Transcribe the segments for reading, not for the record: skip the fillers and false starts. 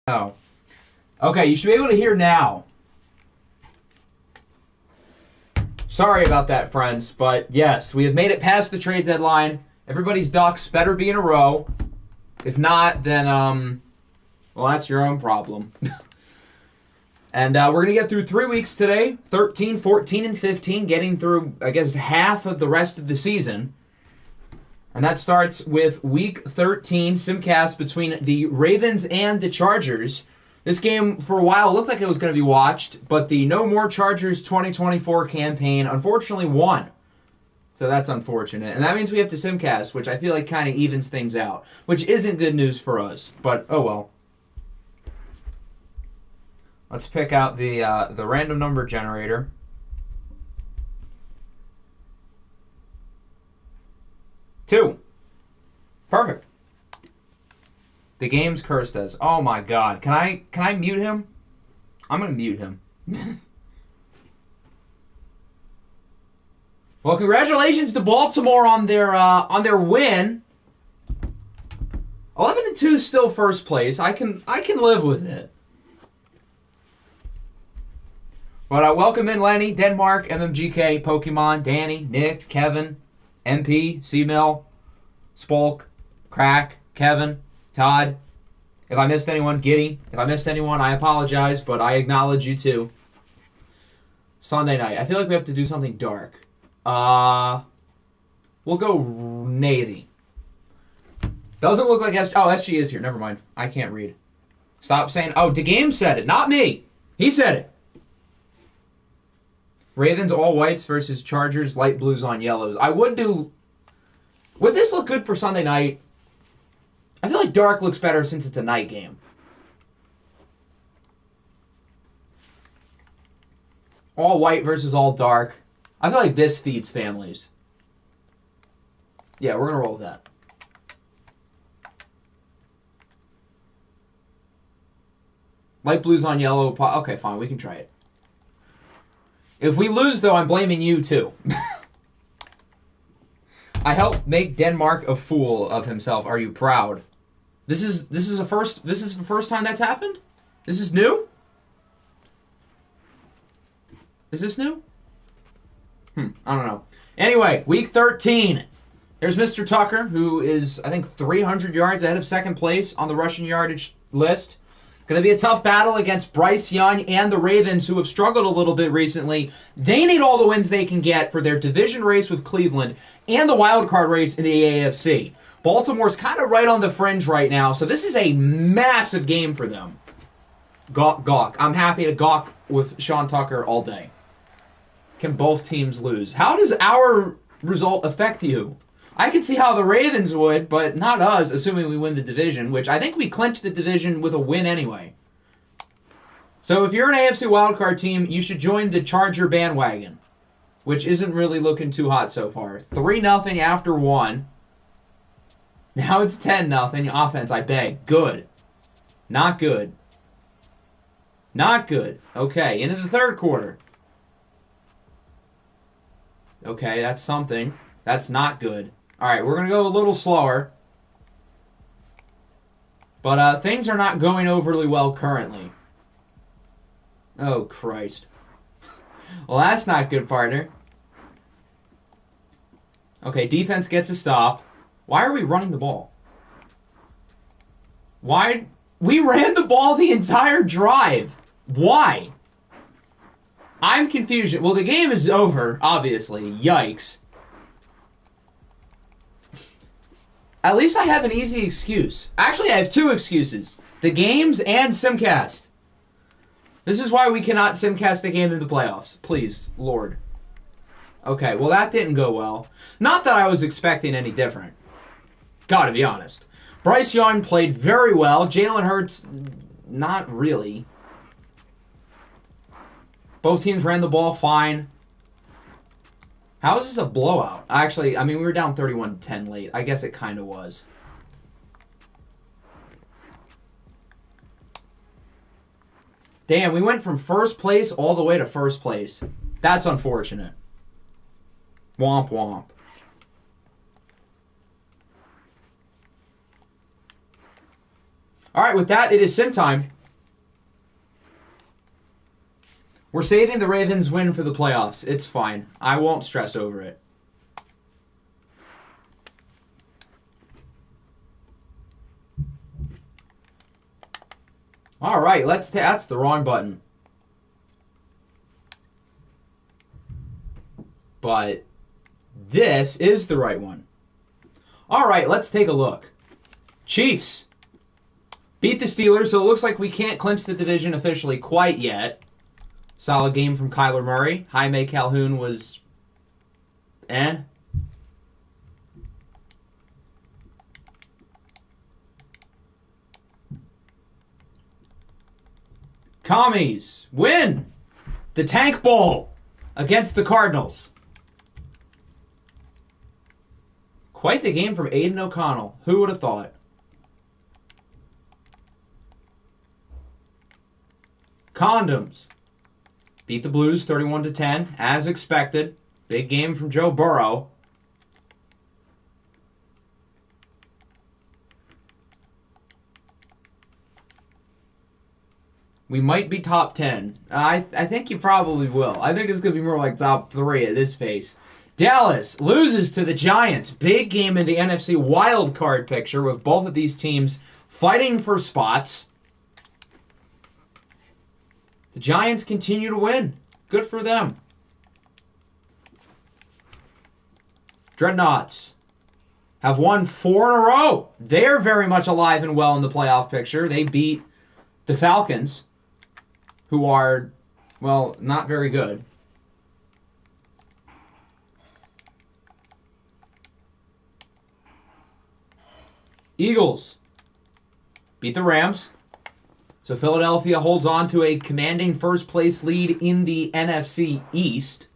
Oh. Okay, you should be able to hear now. Sorry about that, friends, but yes, we have made it past the trade deadline. Everybody's ducks better be in a row. If not, then, well, that's your own problem. And we're going to get through 3 weeks today, 13, 14, and 15, getting through, I guess, half of the rest of the season. And that starts with Week 13, simcast between the Ravens and the Chargers. This game, for a while, looked like it was going to be watched, but the No More Chargers 2024 campaign unfortunately won. So that's unfortunate. And that means we have to simcast, which I feel like kind of evens things out, which isn't good news for us, but oh well. Let's pick out the random number generator. Two. Perfect. The game's cursed us. Oh my god. Can I mute him? I'm gonna mute him. Well, congratulations to Baltimore on their win. 11-2 is still first place. I can live with it. But welcome in Lenny, Denmark, MMGK, Pokemon, Danny, Nick, Kevin, MP, C-Mill, Spolk, Crack, Kevin, Todd. If I missed anyone, Giddy. If I missed anyone, I apologize, but I acknowledge you too. Sunday night. I feel like we have to do something dark. We'll go navy. Doesn't look like SG. Oh, SG is here. Never mind. I can't read. Stop saying. Oh, DeGame said it, not me. He said it. Ravens all whites versus Chargers light blues on yellows. Would this look good for Sunday night? I feel like dark looks better since it's a night game. All white versus all dark. I feel like this feeds families. Yeah, we're going to roll with that. Light blues on yellow. Okay, fine. We can try it. If we lose, though, I'm blaming you, too. I helped make Denmark a fool of himself. Are you proud? This is the first time that's happened? This is new? Is this new? I don't know. Anyway, week 13. There's Mr. Tucker, who is, I think, 300 yards ahead of second place on the rushing yardage list. Going to be a tough battle against Bryce Young and the Ravens, who have struggled a little bit recently. They need all the wins they can get for their division race with Cleveland and the wild card race in the AFC. Baltimore's kind of right on the fringe right now, so this is a massive game for them. Gawk. I'm happy to gawk with Sean Tucker all day. Can both teams lose? How does our result affect you? I can see how the Ravens would, but not us, assuming we win the division, which I think we clinched the division with a win anyway. So if you're an AFC wildcard team, you should join the Charger bandwagon, which isn't really looking too hot so far. 3-0 after 1. Now it's 10-0. Offense, I beg. Good. Not good. Not good. Okay, into the third quarter. Okay, that's something. That's not good. All right, we're going to go a little slower. But things are not going overly well currently. Oh, Christ. Well, that's not good, partner. Okay, defense gets a stop. Why are we running the ball? Why? We ran the ball the entire drive. Why? I'm confused. Well, the game is over, obviously. Yikes. At least I have an easy excuse. Actually, I have two excuses. The games and Simcast. This is why we cannot Simcast the game in the playoffs. Please, Lord. Okay, well, that didn't go well. Not that I was expecting any different. Gotta be honest. Bryce Young played very well. Jalen Hurts, not really. Both teams ran the ball fine. How is this a blowout? Actually, I mean, we were down 31-10 late. I guess it kind of was. Damn, we went from first place all the way to first place. That's unfortunate. Womp womp. All All right, with that, it is sim time. We're saving the Ravens win for the playoffs. It's fine. I won't stress over it. All right, that's the wrong button. But this is the right one. All right, let's take a look. Chiefs beat the Steelers, so it looks like we can't clinch the division officially quite yet. Solid game from Kyler Murray. Jaime Calhoun was Commies win the Tank Bowl against the Cardinals. Quite the game from Aiden O'Connell. Who would have thought? Condoms beat the Blues 31-10, as expected. Big game from Joe Burrow. We might be top 10. I think you probably will. I think it's going to be more like top 3 at this pace. Dallas loses to the Giants. Big game in the NFC wild card picture with both of these teams fighting for spots. The Giants continue to win. Good for them. Dreadnoughts have won 4 in a row. They're very much alive and well in the playoff picture. They beat the Falcons, who are, well, not very good. Eagles beat the Rams. So Philadelphia holds on to a commanding first place lead in the NFC East.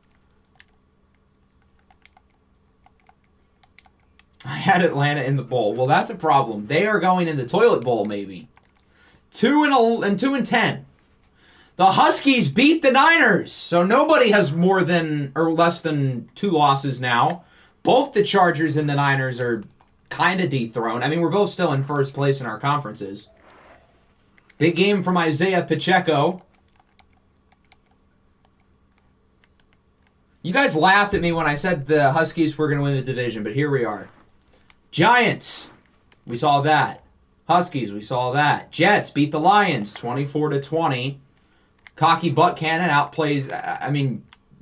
I had Atlanta in the bowl. Well, that's a problem. They are going in the toilet bowl, maybe. 2-10. The Huskies beat the Niners. So nobody has more than or less than 2 losses now. Both the Chargers and the Niners are kind of dethroned. I mean, we're both still in first place in our conferences. Big game from Isaiah Pacheco. You guys laughed at me when I said the Huskies were going to win the division, but here we are. Giants, we saw that. Huskies, we saw that. Jets beat the Lions 24-20. Cocky Butt Cannon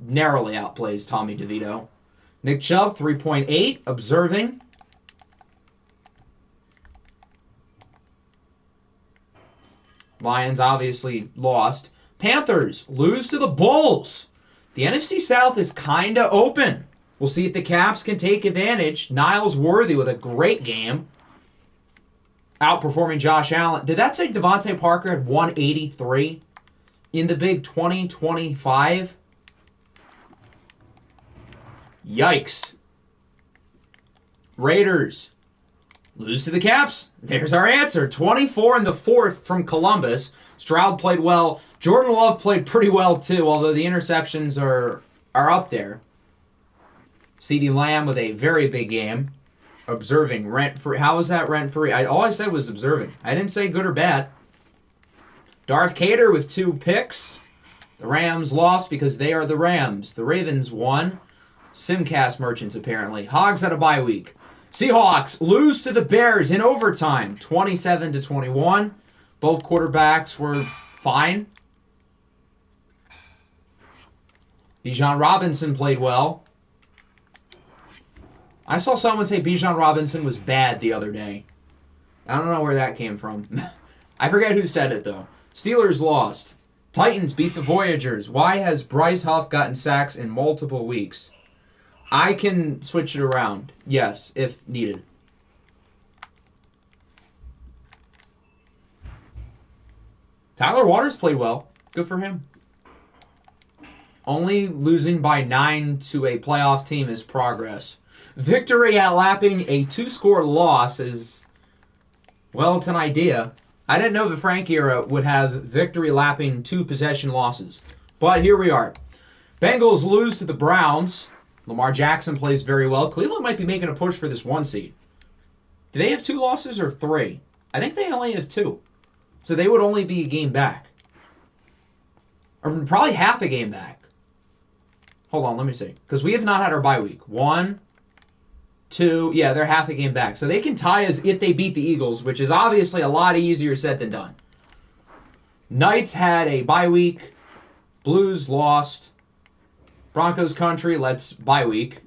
narrowly outplays Tommy DeVito. Nick Chubb, 3.8, observing. Lions obviously lost. Panthers lose to the Bulls. The NFC South is kind of open. We'll see if the Caps can take advantage. Niles Worthy with a great game. Outperforming Josh Allen. Did that say Devontae Parker had 183 in the big 2025? Yikes. Raiders lose to the Caps. There's our answer. 24 in the 4th from Columbus. Stroud played well. Jordan Love played pretty well too, although the interceptions are up there. CeeDee Lamb with a very big game. Observing. Rent-free. How was that rent-free? All I said was observing. I didn't say good or bad. Darth Cater with 2 picks. The Rams lost because they are the Rams. The Ravens won. Simcast merchants, apparently. Hogs had a bye week. Seahawks lose to the Bears in overtime, 27-21. Both quarterbacks were fine. Bijan Robinson played well. I saw someone say Bijan Robinson was bad the other day. I don't know where that came from. I forget who said it, though. Steelers lost. Titans beat the Voyagers. Why has Bryce Huff gotten sacks in multiple weeks? I can switch it around. Yes, if needed. Tyler Waters played well. Good for him. Only losing by 9 to a playoff team is progress. Victory at lapping a 2-score loss is, well, it's an idea. I didn't know the Frank era would have victory lapping 2-possession losses. But here we are. Bengals lose to the Browns. Lamar Jackson plays very well. Cleveland might be making a push for this 1 seed. Do they have 2 losses or 3? I think they only have 2. So they would only be a game back. Or probably half a game back. Hold on, let me see. Because we have not had our bye week. 1, 2, yeah, they're half a game back. So they can tie us if they beat the Eagles, which is obviously a lot easier said than done. Knights had a bye week. Blues lost. Broncos country, let's bye week.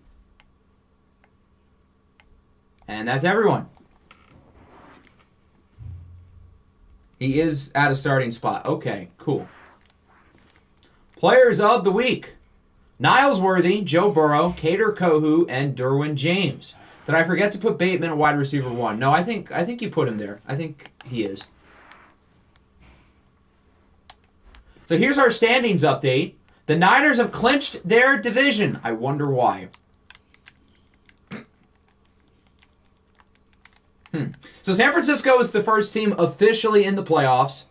And that's everyone. He is at a starting spot. Okay, cool. Players of the week. Niles Worthy, Joe Burrow, Kader Kohu, and Derwin James. Did I forget to put Bateman at wide receiver 1? No, I think you put him there. I think he is. So here's our standings update. The Niners have clinched their division. I wonder why. So San Francisco is the first team officially in the playoffs.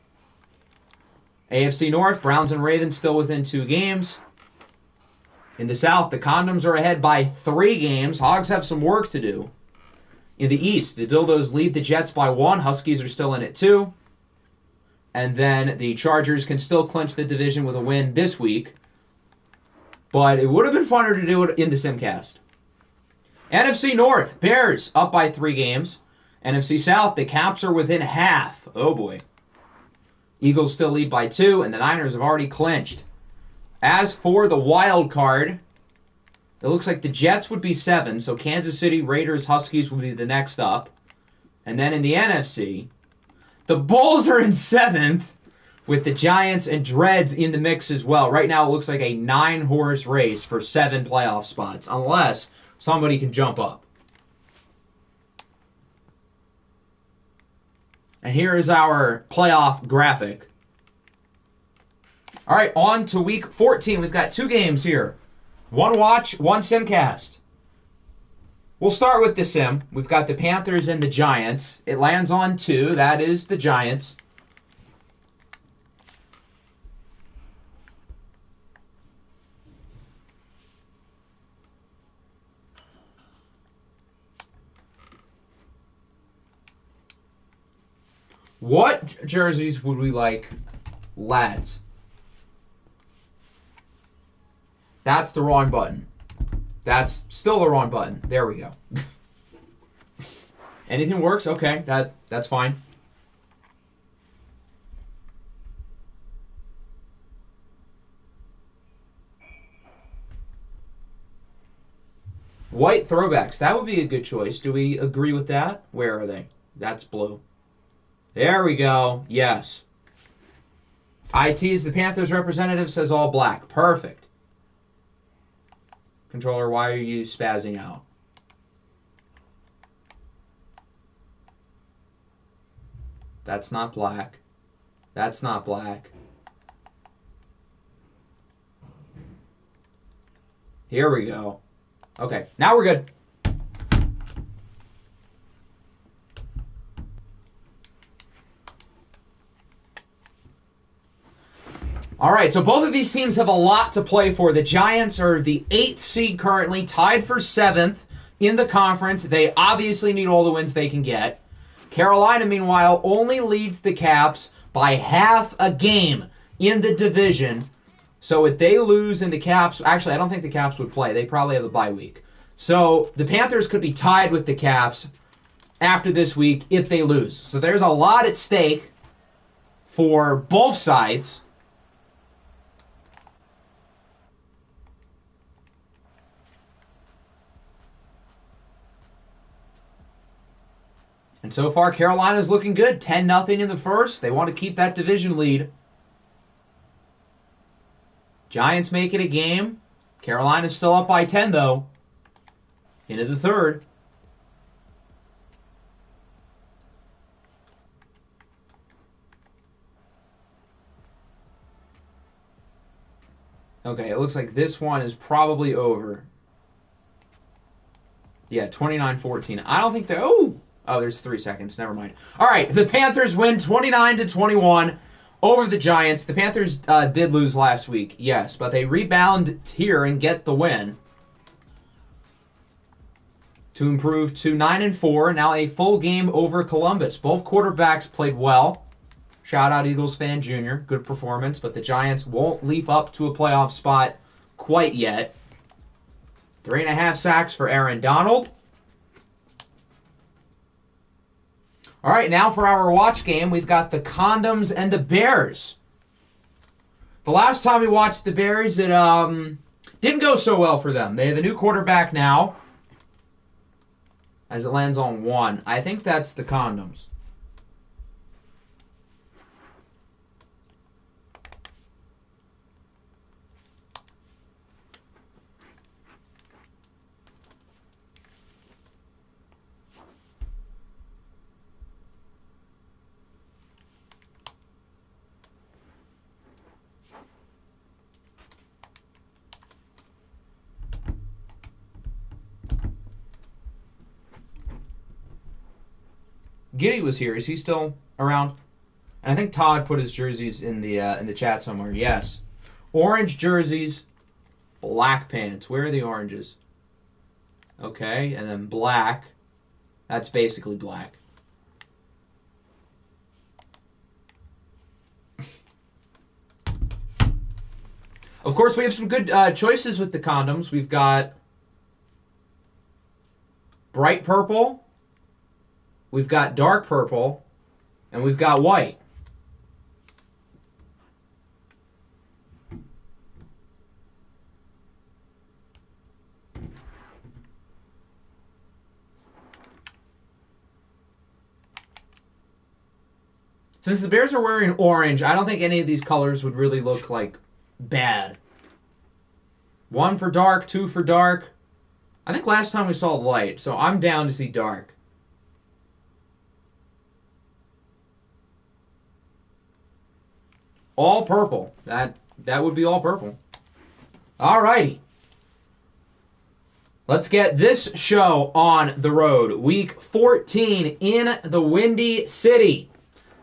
AFC North, Browns and Ravens still within 2 games. In the South, the Condoms are ahead by 3 games. Hogs have some work to do. In the East, the Dildos lead the Jets by 1. Huskies are still in it 2. And then the Chargers can still clinch the division with a win this week. But it would have been funner to do it in the Simcast. NFC North, Bears up by 3 games. NFC South, the Caps are within half. Oh boy. Eagles still lead by 2, and the Niners have already clinched. As for the wild card, it looks like the Jets would be 7, so Kansas City, Raiders, Huskies would be the next up. And then in the NFC, the Bulls are in 7th, with the Giants and Dreads in the mix as well. Right now it looks like a 9-horse race for 7 playoff spots, unless somebody can jump up. And here is our playoff graphic. All right, on to week 14. We've got 2 games here. 1 watch, 1 Simcast. We'll start with the Sim. We've got the Panthers and the Giants. It lands on 2. That is the Giants. What jerseys would we like, lads? That's the wrong button. That's still the wrong button. There we go. Anything works? Okay, that's fine. White throwbacks. That would be a good choice. Do we agree with that? Where are they? That's blue. There we go. Yes. IT is the Panthers representative, says all black. Perfect. Controller, why are you spazzing out? That's not black. That's not black. Here we go. Okay, now we're good. All right, so both of these teams have a lot to play for. The Giants are the 8th seed currently, tied for 7th in the conference. They obviously need all the wins they can get. Carolina, meanwhile, only leads the Caps by half a game in the division. So if they lose and the Caps... Actually, I don't think the Caps would play. They probably have a bye week. So the Panthers could be tied with the Caps after this week if they lose. So there's a lot at stake for both sides. And so far, Carolina's looking good. 10-0 in the first. They want to keep that division lead. Giants make it a game. Carolina's still up by 10, though. Into the third. Okay, it looks like this one is probably over. Yeah, 29-14. I don't think they... Oh, there's 3 seconds. Never mind. All right, the Panthers win 29-21 over the Giants. The Panthers did lose last week, yes, but they rebound here and get the win to improve to 9-4. Now a full game over Columbus. Both quarterbacks played well. Shout out Eagles fan Jr. Good performance, but the Giants won't leap up to a playoff spot quite yet. 3.5 sacks for Aaron Donald. All right, now for our watch game, we've got the Condoms and the Bears. The last time we watched the Bears, it didn't go so well for them. They have a new quarterback now, as it lands on 1. I think that's the Condoms. Giddy was here. Is he still around? And I think Todd put his jerseys in the chat somewhere. Yes. Orange jerseys, black pants. Where are the oranges? Okay, and then black. That's basically black. Of course, we have some good choices with the condoms. We've got bright purple. We've got dark purple, and we've got white. Since the Bears are wearing orange, I don't think any of these colors would really look like bad. 1 for dark, 2 for dark. I think last time we saw light, so I'm down to see dark. All purple. That would be all purple. Alrighty. Let's get this show on the road. Week 14 in the Windy City.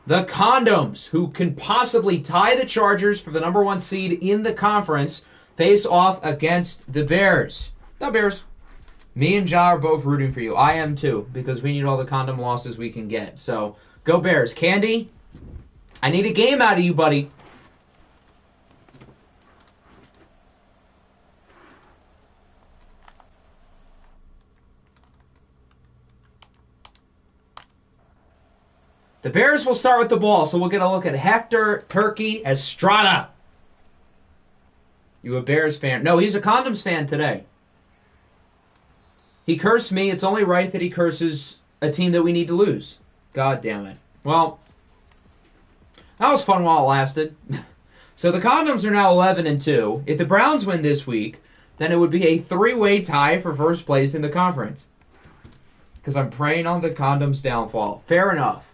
The Condoms, who can possibly tie the Chargers for the number 1 seed in the conference, face off against the Bears. The Bears. Me and Ja are both rooting for you. I am too, because we need all the condom losses we can get. So, go Bears. Candy, I need a game out of you, buddy. The Bears will start with the ball, so we'll get a look at Hector Turkey Estrada. You a Bears fan? No, he's a Condoms fan today. He cursed me. It's only right that he curses a team that we need to lose. God damn it. Well, that was fun while it lasted. So the Condoms are now 11-2. If the Browns win this week, then it would be a 3-way tie for first place in the conference. Because I'm praying on the Condoms' downfall. Fair enough.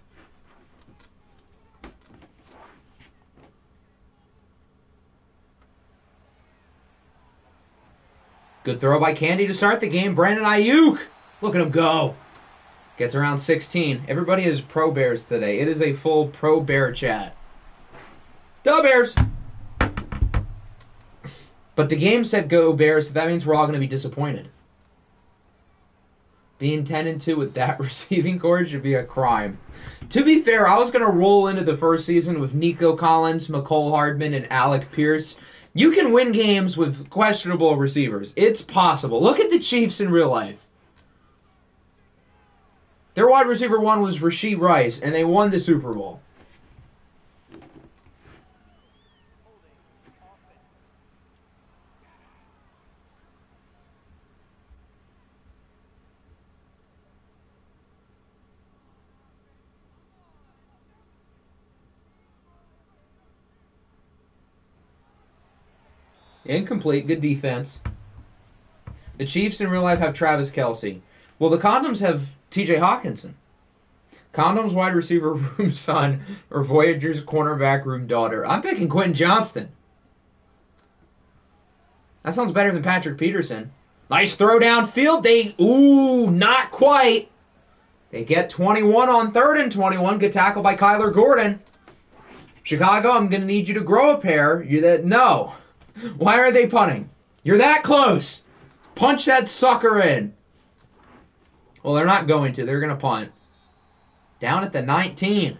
Good throw by Candy to start the game. Brandon Ayuk. Look at him go. Gets around 16. Everybody is pro Bears today. It is a full pro Bear chat. Go Bears. But the game said go Bears, so that means we're all going to be disappointed. Being 10-2 with that receiving core should be a crime. To be fair, I was going to roll into the first season with Nico Collins, McCole Hardman, and Alec Pierce. You can win games with questionable receivers. It's possible. Look at the Chiefs in real life. Their wide receiver 1 was Rashee Rice, and they won the Super Bowl. Incomplete. Good defense. The Chiefs in real life have Travis Kelce. Well, the Condoms have TJ Hawkinson. Condoms wide receiver room son or Voyager's cornerback room daughter. I'm picking Quentin Johnston. That sounds better than Patrick Peterson. Nice throw downfield. Not quite. They get 21 on 3rd and 21. Good tackle by Kyler Gordon. Chicago, I'm going to need you to grow a pair. No. Why are they punting? You're that close. Punch that sucker in. Well, they're not going to. They're going to punt. Down at the 19.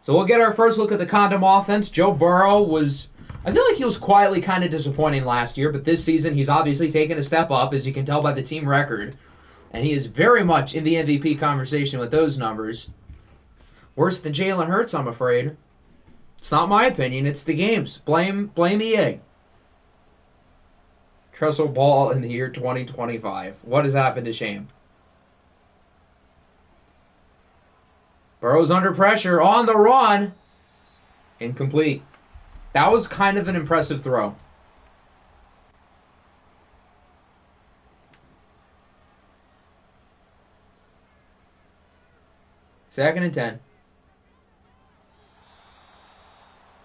So we'll get our first look at the Condom offense. Joe Burrow I feel like he was quietly kind of disappointing last year, but this season he's obviously taken a step up, as you can tell by the team record. And he is very much in the MVP conversation with those numbers. Worse than Jalen Hurts, I'm afraid. It's not my opinion, it's the game's. Blame EA. Tressel Ball in the year 2025. What has happened to shame? Burrow's under pressure, on the run. Incomplete. That was kind of an impressive throw. Second and 10.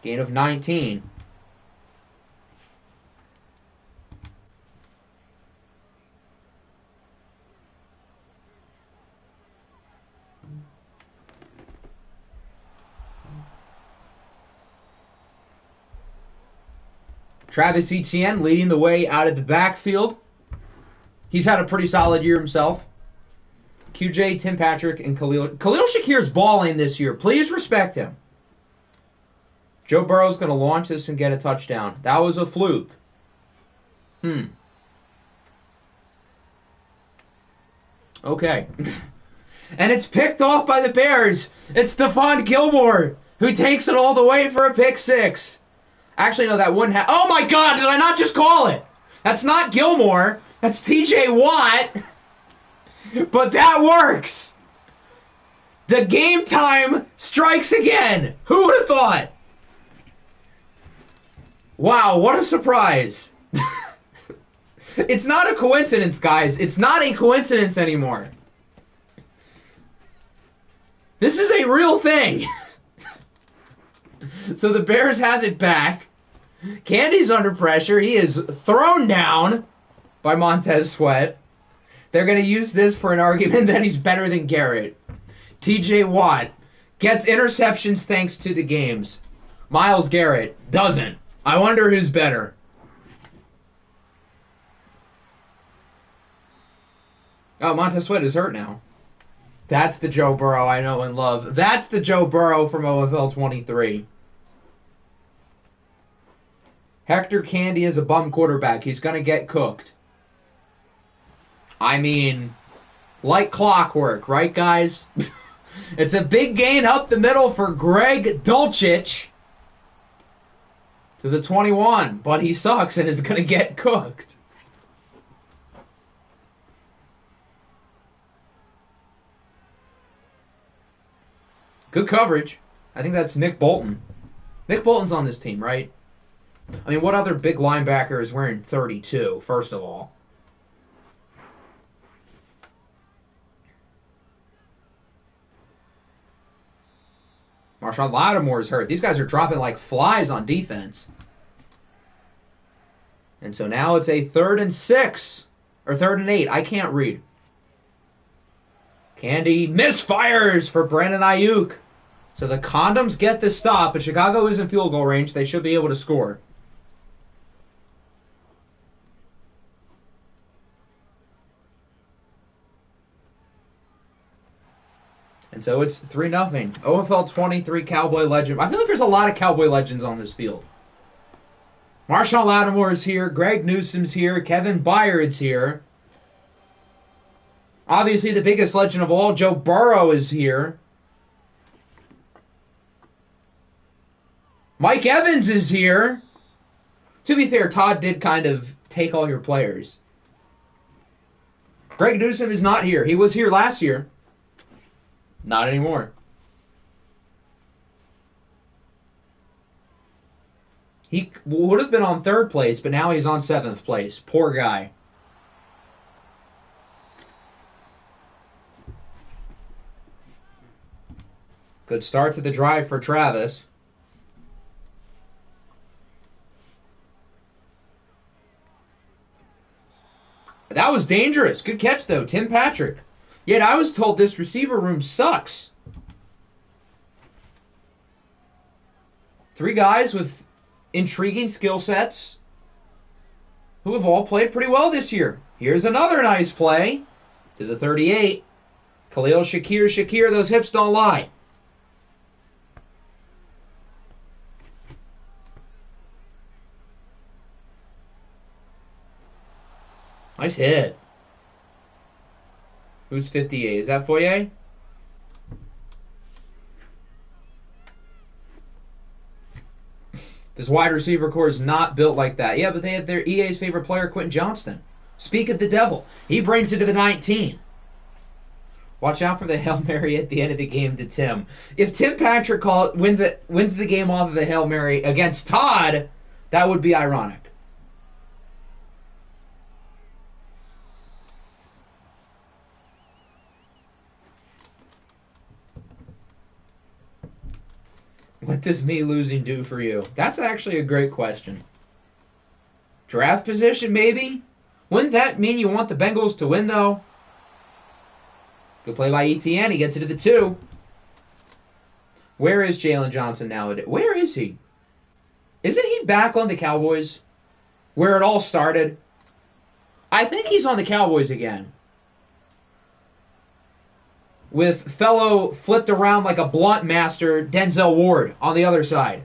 Gain of 19. Travis Etienne leading the way out of the backfield. He's had a pretty solid year himself. QJ, Tim Patrick, and Khalil Shakir's balling this year. Please respect him. Joe Burrow's going to launch this and get a touchdown. That was a fluke. Okay. And it's picked off by the Bears. It's Stephon Gilmore who takes it all the way for a pick six. Actually, no, that wouldn't happen. Oh my God, did I not just call it? That's not Gilmore. That's TJ Watt. But that works. The game time strikes again. Who would have thought? Wow, what a surprise. It's not a coincidence, guys. It's not a coincidence anymore. This is a real thing. So the Bears have it back. Candy's under pressure. He is thrown down by Montez Sweat. They're going to use this for an argument that he's better than Garrett. TJ Watt gets interceptions thanks to the games. Myles Garrett doesn't. I wonder who's better. Oh, Montez Sweat is hurt now. That's the Joe Burrow I know and love. That's the Joe Burrow from OFL 23. Hector Candy is a bum quarterback. He's going to get cooked. I mean, like clockwork, right, guys? It's a big gain up the middle for Greg Dulcich to the 21, but he sucks and is going to get cooked. Good coverage. I think that's Nick Bolton. Nick Bolton's on this team, right? I mean, what other big linebacker is wearing 32, first of all? Marshawn Lattimore's hurt. These guys are dropping like flies on defense. And so now it's a 3rd and 6. Or 3rd and 8. I can't read. Candy misfires for Brandon Ayuk. So the Condoms get the stop, but Chicago is in field goal range. They should be able to score. And so it's 3-0. OFL 23 Cowboy Legend. I feel like there's a lot of Cowboy Legends on this field. Marshawn Lattimore is here. Greg Newsome's here. Kevin Byard's here. Obviously, the biggest legend of all, Joe Burrow, is here. Mike Evans is here. To be fair, Todd did kind of take all your players. Greg Newsome is not here. He was here last year. Not anymore. He would have been on 3rd place, but now he's on 7th place. Poor guy. Good start to the drive for Travis. That was dangerous. Good catch, though. Tim Patrick. Yet I was told this receiver room sucks. 3 guys with intriguing skill sets who have all played pretty well this year. Here's another nice play to the 38. Khalil Shakir, those hips don't lie. Nice hit. Who's 58? Is that Foyer? This wide receiver core is not built like that. Yeah, but they have their EA's favorite player, Quentin Johnston. Speak of the devil. He brings it to the 19. Watch out for the Hail Mary at the end of the game to Tim. If Tim Patrick wins the game off of a Hail Mary against Todd, that would be ironic. What does me losing do for you? That's actually a great question. Draft position, maybe? Wouldn't that mean you want the Bengals to win, though? Good play by ETN. He gets it to the 2. Where is Jalen Johnson nowadays? Where is he? Isn't he back on the Cowboys? Where it all started? I think he's on the Cowboys again. With fellow flipped around like a blunt master, Denzel Ward, on the other side.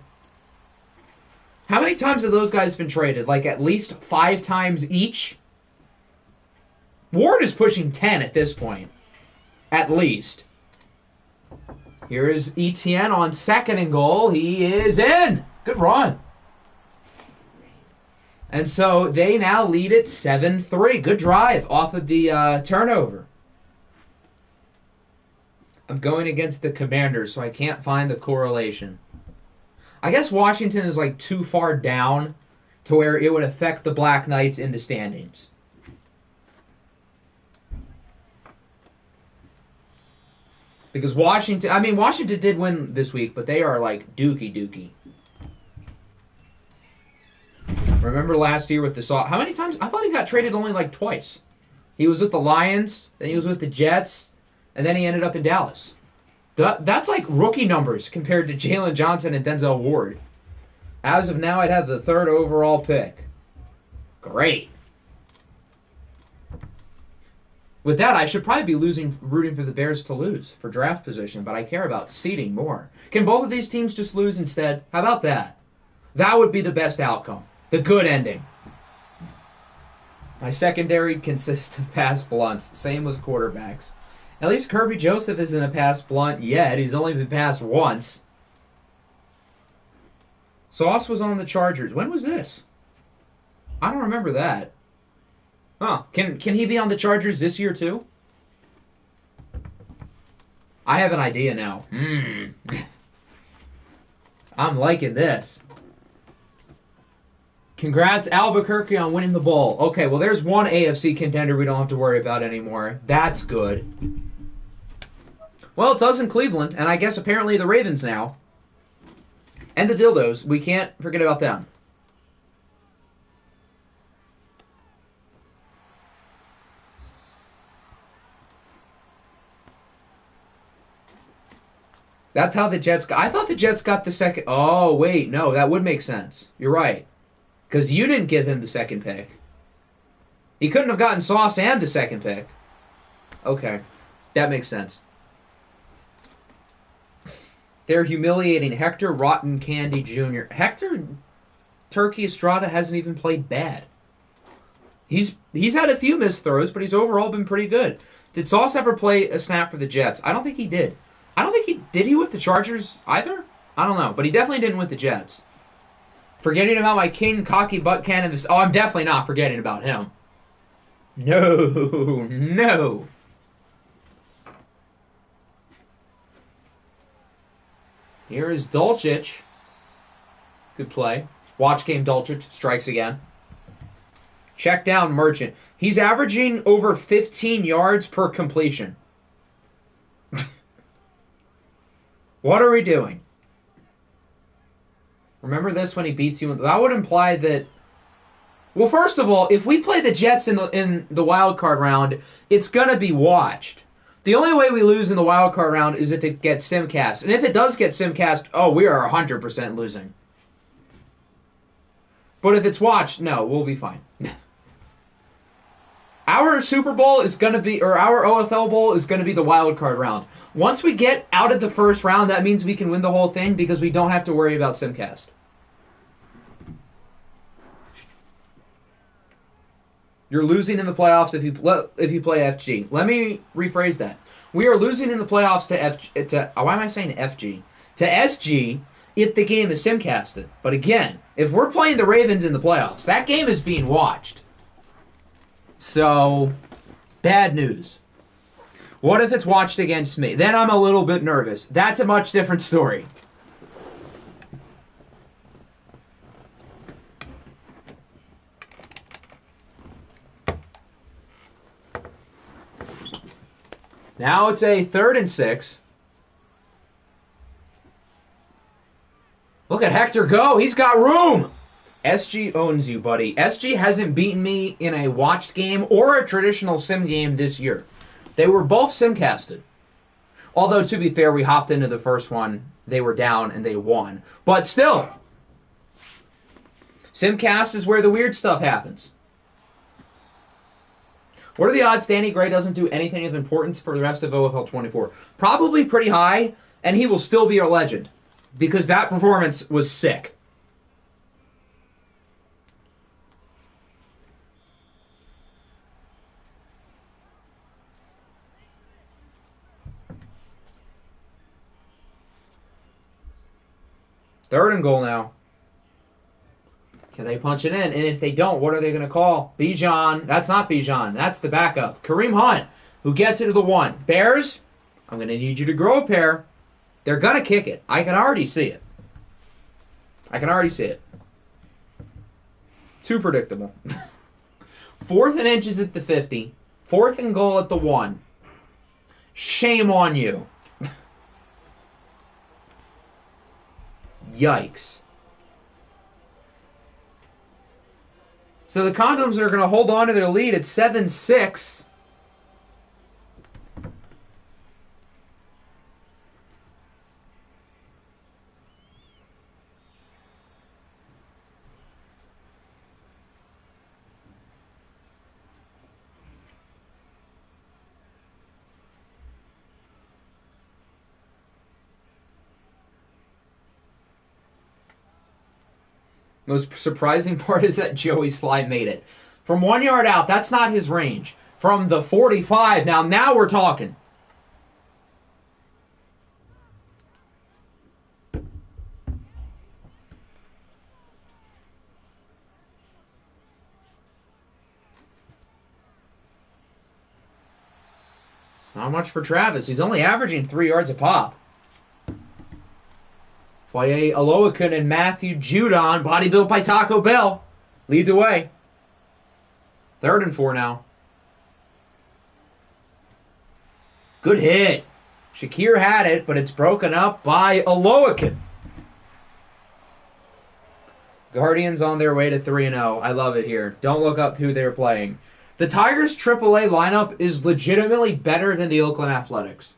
How many times have those guys been traded? Like at least 5 times each? Ward is pushing 10 at this point. At least. Here is ETN on 2nd and goal. He is in. Good run. And so they now lead it 7-3. Good drive off of the turnover. I'm going against the Commanders, so I can't find the correlation. I guess Washington is like too far down to where it would affect the Black Knights in the standings. Because Washington did win this week, but they are like dookie. Remember last year with the Saw? How many times? I thought he got traded only like twice. He was with the Lions, then he was with the Jets, and then he ended up in Dallas. That's like rookie numbers compared to Jalen Johnson and Denzel Ward. As of now, I'd have the 3rd overall pick. Great. With that, I should probably be rooting for the Bears to lose for draft position, but I care about seeding more. Can both of these teams just lose instead? How about that? That would be the best outcome. The good ending. My secondary consists of pass blunts. Same with quarterbacks. At least Kirby Joseph isn't a pass blunt yet. He's only been passed once. Sauce was on the Chargers. When was this? I don't remember that. Huh. Can he be on the Chargers this year too? I have an idea now. I'm liking this. Congrats, Albuquerque, on winning the bowl. Okay, well, there's one AFC contender we don't have to worry about anymore. That's good. Well, it's us in Cleveland, and I guess apparently the Ravens now. And the Dildos. We can't forget about them. That's how the Jets got. I thought the Jets got the second. Oh, wait. No, that would make sense. You're right. Because you didn't give him the second pick. He couldn't have gotten Sauce and the second pick. Okay. That makes sense. They're humiliating Hector Rotten Candy Jr. Hector Turkey Estrada hasn't even played bad. He's had a few missed throws, but he's overall been pretty good. Did Sauce ever play a snap for the Jets? I don't think he did. I don't think he... Did he with the Chargers either? I don't know, but he definitely didn't with the Jets. Forgetting about my king, cocky butt cannon. Oh, I'm definitely not forgetting about him. No. Here is Dulcich. Good play. Watch game Dulcich strikes again. Check down Merchant. He's averaging over 15 yards per completion. What are we doing? Remember this when he beats you? That would imply that... Well, first of all, if we play the Jets in the wild card round, it's going to be watched. The only way we lose in the wild card round is if it gets simcast. And if it does get simcast, we are 100% losing. But if it's watched, no, we'll be fine. Our Super Bowl is going to be, or our OFL Bowl is going to be the wild card round. Once we get out of the first round, that means we can win the whole thing because we don't have to worry about simcast. You're losing in the playoffs if you play FG. Let me rephrase that. We are losing in the playoffs why am I saying FG? To SG if the game is simcasted. But again, if we're playing the Ravens in the playoffs, that game is being watched. So, bad news. What if it's watched against me? Then I'm a little bit nervous. That's a much different story. Now it's a 3rd and 6. Look at Hector go. He's got room. SG owns you, buddy. SG hasn't beaten me in a watched game or a traditional sim game this year. They were both simcasted. Although, to be fair, we hopped into the first one. They were down and they won. But still, simcast is where the weird stuff happens. What are the odds Danny Gray doesn't do anything of importance for the rest of OFL 24? Probably pretty high, and he will still be a legend. Because that performance was sick. Third and goal now. Can they punch it in? And if they don't, what are they going to call? Bijan. That's not Bijan. That's the backup. Kareem Hunt, who gets it to the 1. Bears, I'm going to need you to grow a pair. They're going to kick it. I can already see it. Too predictable. 4th and inches at the 50. 4th and goal at the 1. Shame on you. Yikes. So the Condoms are going to hold on to their lead at 7-6. Most surprising part is that Joey Sly made it. From 1 yard out, that's not his range. From the 45, now we're talking. Not much for Travis. He's only averaging 3 yards a pop. Foye Aloakun and Matthew Judon, body built by Taco Bell, lead the way. 3rd and 4 now. Good hit. Shakir had it, but it's broken up by Aloakun. Guardians on their way to 3-0. I love it here. Don't look up who they're playing. The Tigers' AAA lineup is legitimately better than the Oakland Athletics.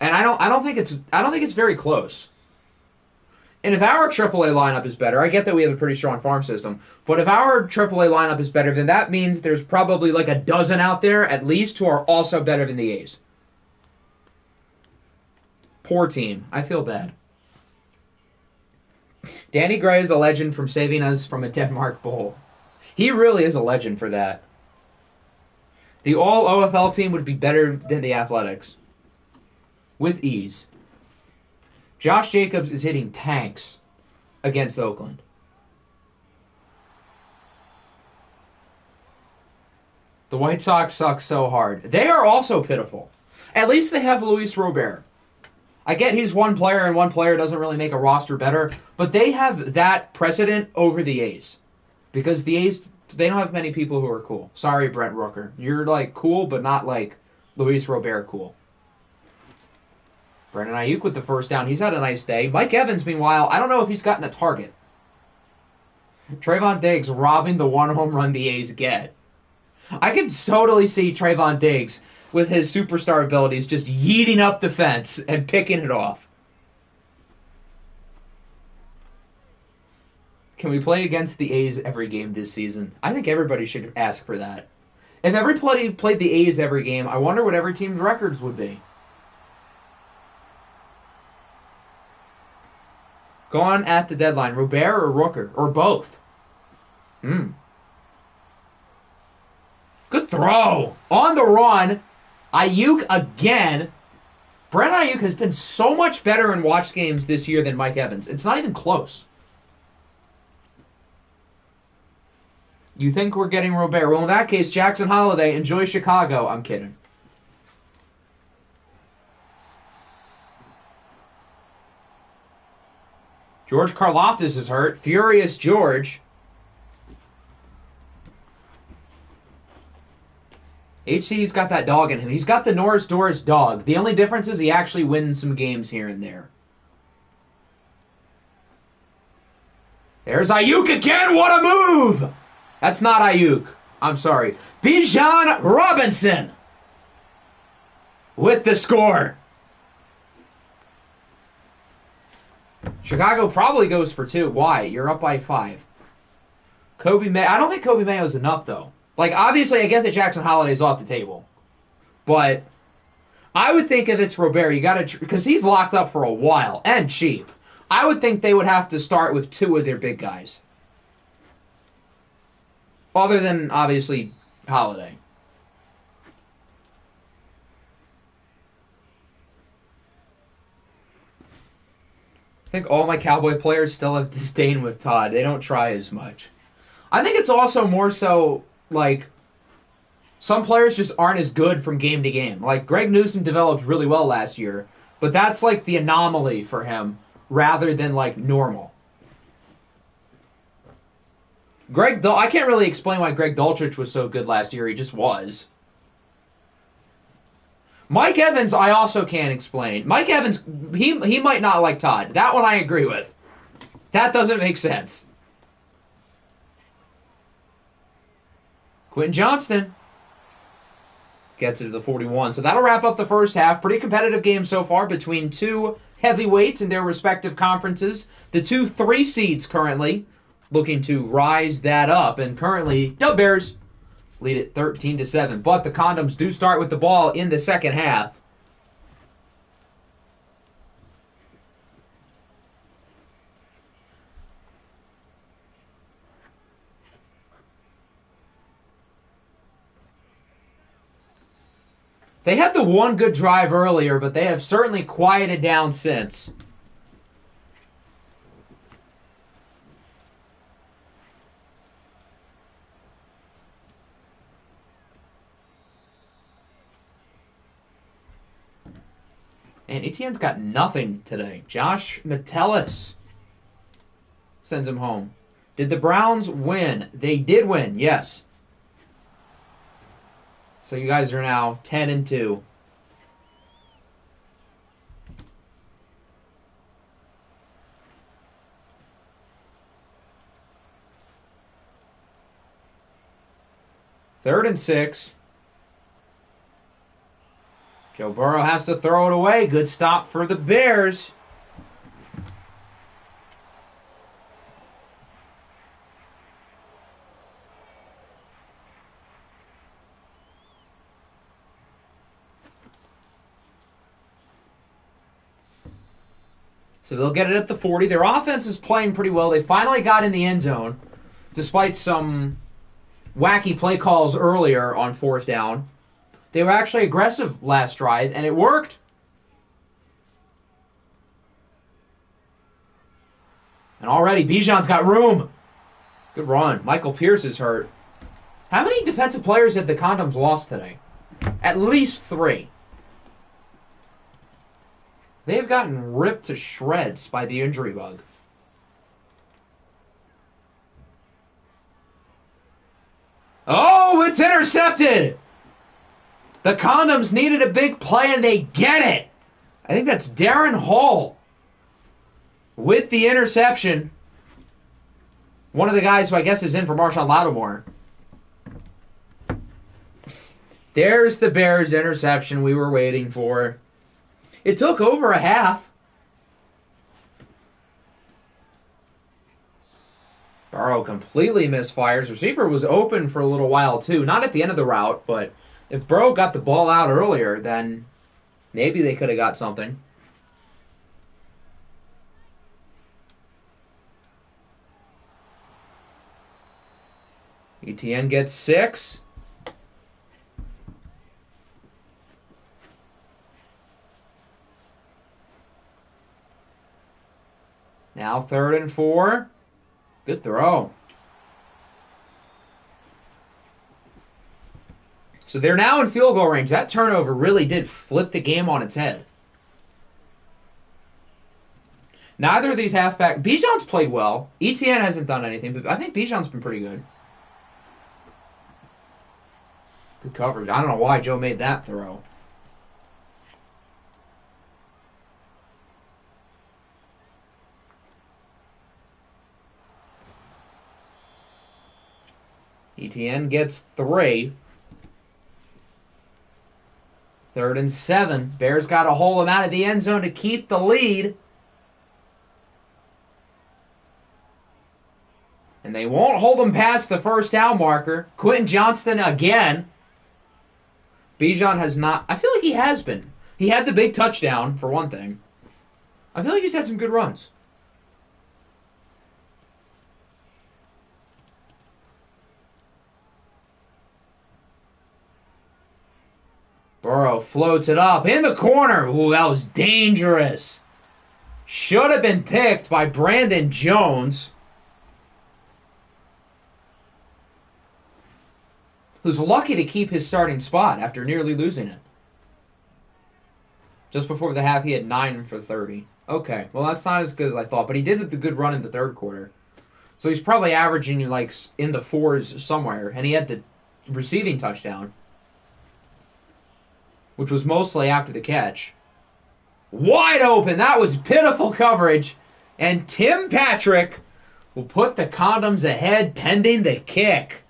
And I don't think it's very close. And if our AAA lineup is better, I get that we have a pretty strong farm system, but if our AAA lineup is better, then that means there's probably like a dozen out there at least who are also better than the A's. Poor team. I feel bad. Danny Gray is a legend from saving us from a Denmark Bowl. He really is a legend for that. The all OFL team would be better than the Athletics. With ease. Josh Jacobs is hitting tanks against Oakland. The White Sox suck so hard. They are also pitiful. At least they have Luis Robert. I get he's one player and one player doesn't really make a roster better, but they have that precedent over the A's. Because the A's, they don't have many people who are cool. Sorry, Brent Rooker. You're like cool, but not like Luis Robert cool. Brandon Ayuk with the first down. He's had a nice day. Mike Evans, meanwhile, I don't know if he's gotten a target. Trayvon Diggs robbing the one home run the A's get. I could totally see Trayvon Diggs with his superstar abilities just yeeting up the fence and picking it off. Can we play against the A's every game this season? I think everybody should ask for that. If everybody played the A's every game, I wonder what every team's records would be. Gone at the deadline. Robert or Rooker? Or both? Good throw. On the run. Ayuk again. Brandon Ayuk has been so much better in watch games this year than Mike Evans. It's not even close. You think we're getting Robert? Well, in that case, Jackson Holiday, enjoy Chicago. I'm kidding. George Karlaftis is hurt. Furious George. HC's got that dog in him. He's got the Norris Doris dog. The only difference is he actually wins some games here and there. There's Ayuk again. What a move! That's not Ayuk. I'm sorry. Bijan Robinson with the score. Chicago probably goes for 2. Why? You're up by 5. Kobe May. I don't think Kobe Mayo is enough, though. Like, obviously, I get that Jackson Holiday's off the table. But I would think if it's Robert, you got to... Because he's locked up for a while and cheap. I would think they would have to start with 2 of their big guys. Other than, obviously, Holiday. I think all my Cowboy players still have disdain with Todd. They don't try as much. I think it's also more so, like, some players just aren't as good from game to game. Like, Greg Newsome developed really well last year, but that's, like, the anomaly for him rather than, like, normal. I can't really explain why Greg Dulcich was so good last year. He just was. Mike Evans, I also can't explain. Mike Evans, he might not like Todd. That one I agree with. That doesn't make sense. Quentin Johnston gets it to the 41. So that'll wrap up the first half. Pretty competitive game so far between 2 heavyweights in their respective conferences. The 2 3 seeds currently looking to rise that up. And currently, the Bears lead it 13-7. But the Condoms do start with the ball in the second half. They had the one good drive earlier, but they have certainly quieted down since. And Etienne's got nothing today. Josh Metellus sends him home. Did the Browns win? They did win, yes. So you guys are now 10-2. Third and 6. Joe Burrow has to throw it away. Good stop for the Bears. So they'll get it at the 40. Their offense is playing pretty well. They finally got in the end zone, despite some wacky play calls earlier on 4th down. They were actually aggressive last drive, and it worked. And already, Bijan's got room. Good run. Michael Pierce is hurt. How many defensive players had the Condoms lost today? At least 3. They have gotten ripped to shreds by the injury bug. Oh, it's intercepted! The Condoms needed a big play, and they get it. I think that's Darren Hall with the interception. One of the guys who I guess is in for Marshawn Lattimore. There's the Bears interception we were waiting for. It took over a half. Burrow completely misfires. Receiver was open for a little while, too. Not at the end of the route, but if Burrow got the ball out earlier, then maybe they could have got something. Etienne gets 6. Now 3rd and 4. Good throw. So they're now in field goal range. That turnover really did flip the game on its head. Neither of these halfback... Bijan's played well. Etienne hasn't done anything, but I think Bijan's been pretty good. Good coverage. I don't know why Joe made that throw. Etienne gets 3. 3rd and 7. Bears got to hold him out of the end zone to keep the lead. And they won't hold him past the first down marker. Quentin Johnston again. Bijan has not... I feel like he has been. He had the big touchdown, for one thing. I feel like he's had some good runs. Burrow floats it up in the corner. Ooh, that was dangerous. Should have been picked by Brandon Jones, who's lucky to keep his starting spot after nearly losing it. Just before the half, he had 9 for 30. Okay, well, that's not as good as I thought, but he did the good run in the 3rd quarter. So he's probably averaging like in the 4s somewhere, and he had the receiving touchdown, which was mostly after the catch. Wide open. That was pitiful coverage. And Tim Patrick will put the Condoms ahead pending the kick.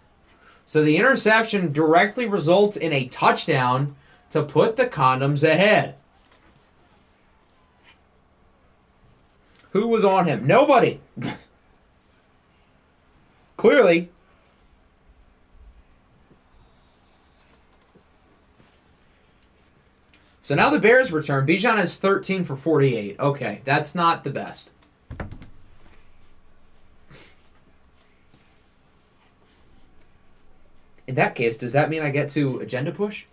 So the interception directly results in a touchdown to put the Condoms ahead. Who was on him? Nobody. Clearly. So now the Bears return. Bijan has 13 for 48. Okay, that's not the best. In that case, does that mean I get to agenda push?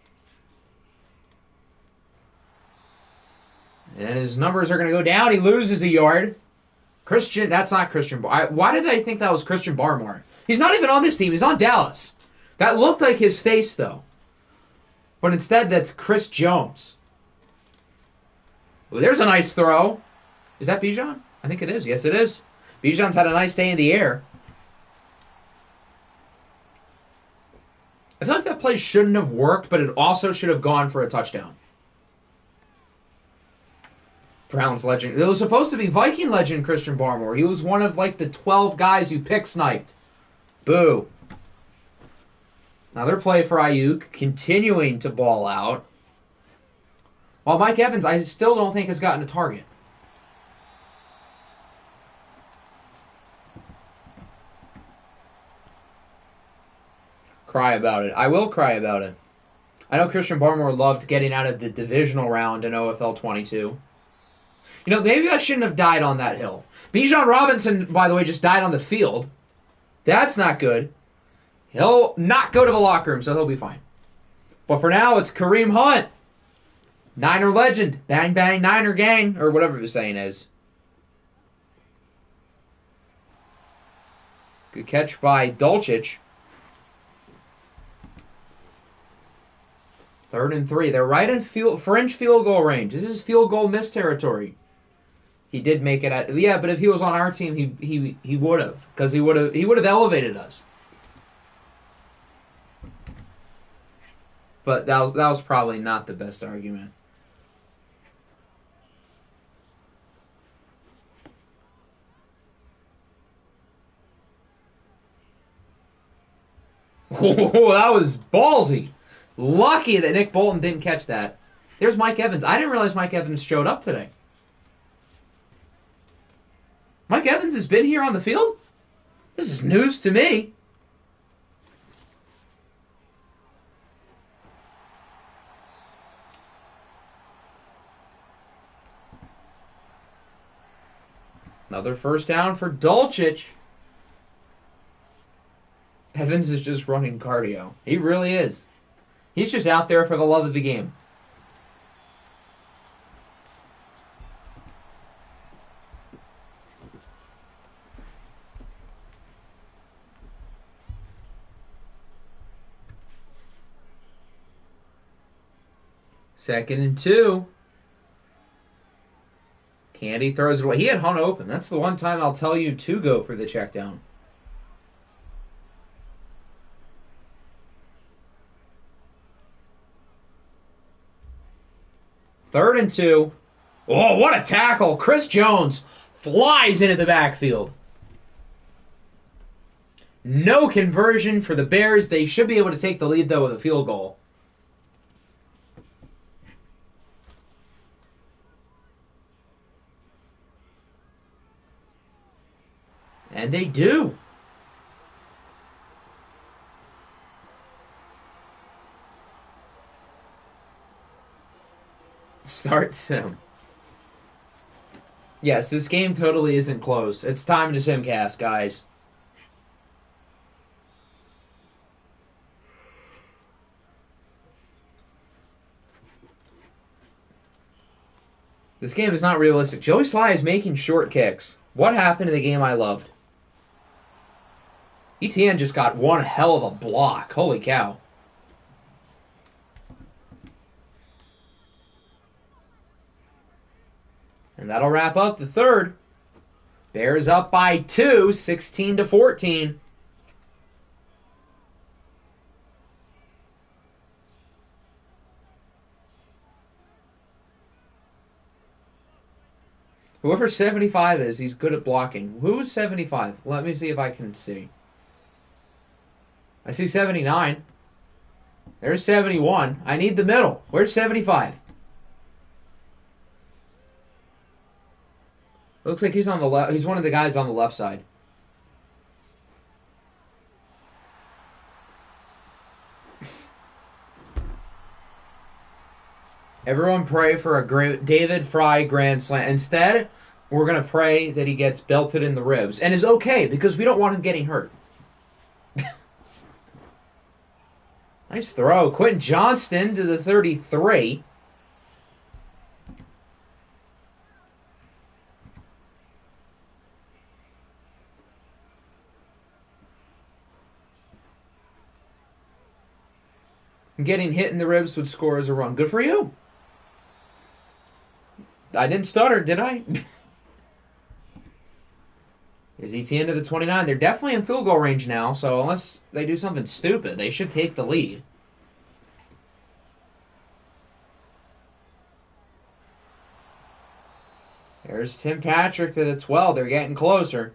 And his numbers are going to go down. He loses a yard. Christian, that's not Christian. Why did I think that was Christian Barmore? He's not even on this team. He's on Dallas. That looked like his face, though. But instead, that's Chris Jones. Well, there's a nice throw. Is that Bijan? I think it is. Yes, it is. Bijan's had a nice day in the air. I feel like that play shouldn't have worked, but it also should have gone for a touchdown. Browns legend. It was supposed to be Viking legend Christian Barmore. He was one of like the 12 guys who pick sniped. Boo. Another play for Ayuk, continuing to ball out. While Mike Evans, I still don't think has gotten a target. Cry about it. I will cry about it. I know Christian Barmore loved getting out of the divisional round in OFL 22. You know, maybe I shouldn't have died on that hill. Bijan Robinson, by the way, just died on the field. That's not good. He'll not go to the locker room, so he'll be fine. But for now, it's Kareem Hunt. Niner legend. Bang, bang, Niner gang. Or whatever the saying is. Good catch by Dulcich. 3rd and 3. They're right in fringe field goal range. This is field goal miss territory. He did make it at... Yeah, but if he was on our team, he would have. Because he would have elevated us. But that was probably not the best argument. Oh, that was ballsy. Lucky that Nick Bolton didn't catch that. There's Mike Evans. I didn't realize Mike Evans showed up today. Mike Evans has been here on the field? This is news to me. Another first down for Dulcich. Evans is just running cardio. He really is. He's just out there for the love of the game. 2nd and 2. Candy throws it away. He had Hunt open. That's the one time I'll tell you to go for the check down. Third and 2. Oh, what a tackle. Chris Jones flies into the backfield. No conversion for the Bears. They should be able to take the lead, though, with a field goal. And they do. Start sim. Yes, this game totally isn't close. It's time to simcast, guys. This game is not realistic. Joey Sly is making short kicks. What happened to the game I loved? ETN just got one hell of a block. Holy cow. And that'll wrap up the third. Bears up by 2, 16-14. Whoever 75 is, he's good at blocking. Who is 75? Let me see if I can see. I see 79. There's 71. I need the middle. Where's 75? Looks like he's on the left. He's one of the guys on the left side. Everyone pray for a great David Fry grand slam. Instead, we're going to pray that he gets belted in the ribs. And is okay, because we don't want him getting hurt. Nice throw. Quentin Johnston to the 33. Getting hit in the ribs would score as a run. Good for you. I didn't stutter, did I? Is ETN to the 29? They're definitely in field goal range now, so unless they do something stupid, they should take the lead. There's Tim Patrick to the 12. They're getting closer.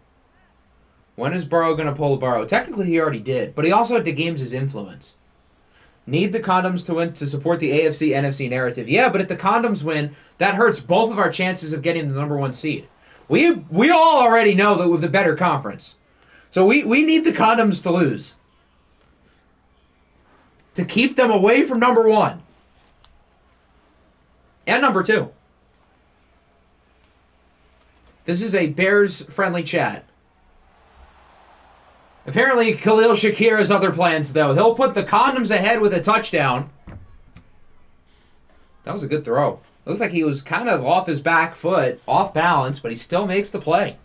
When is Burrow going to pull the Burrow? Technically, he already did, but he also had to games his influence. Need the condoms to win to support the AFC-NFC narrative. Yeah, but if the condoms win, that hurts both of our chances of getting the number 1 seed. We all already know that we're the better conference. So we need the condoms to lose. To keep them away from number 1. And number 2. This is a Bears-friendly chat. Apparently, Khalil Shakir has other plans, though. He'll put the condoms ahead with a touchdown. That was a good throw. Looks like he was kind of off his back foot, off balance, but he still makes the play.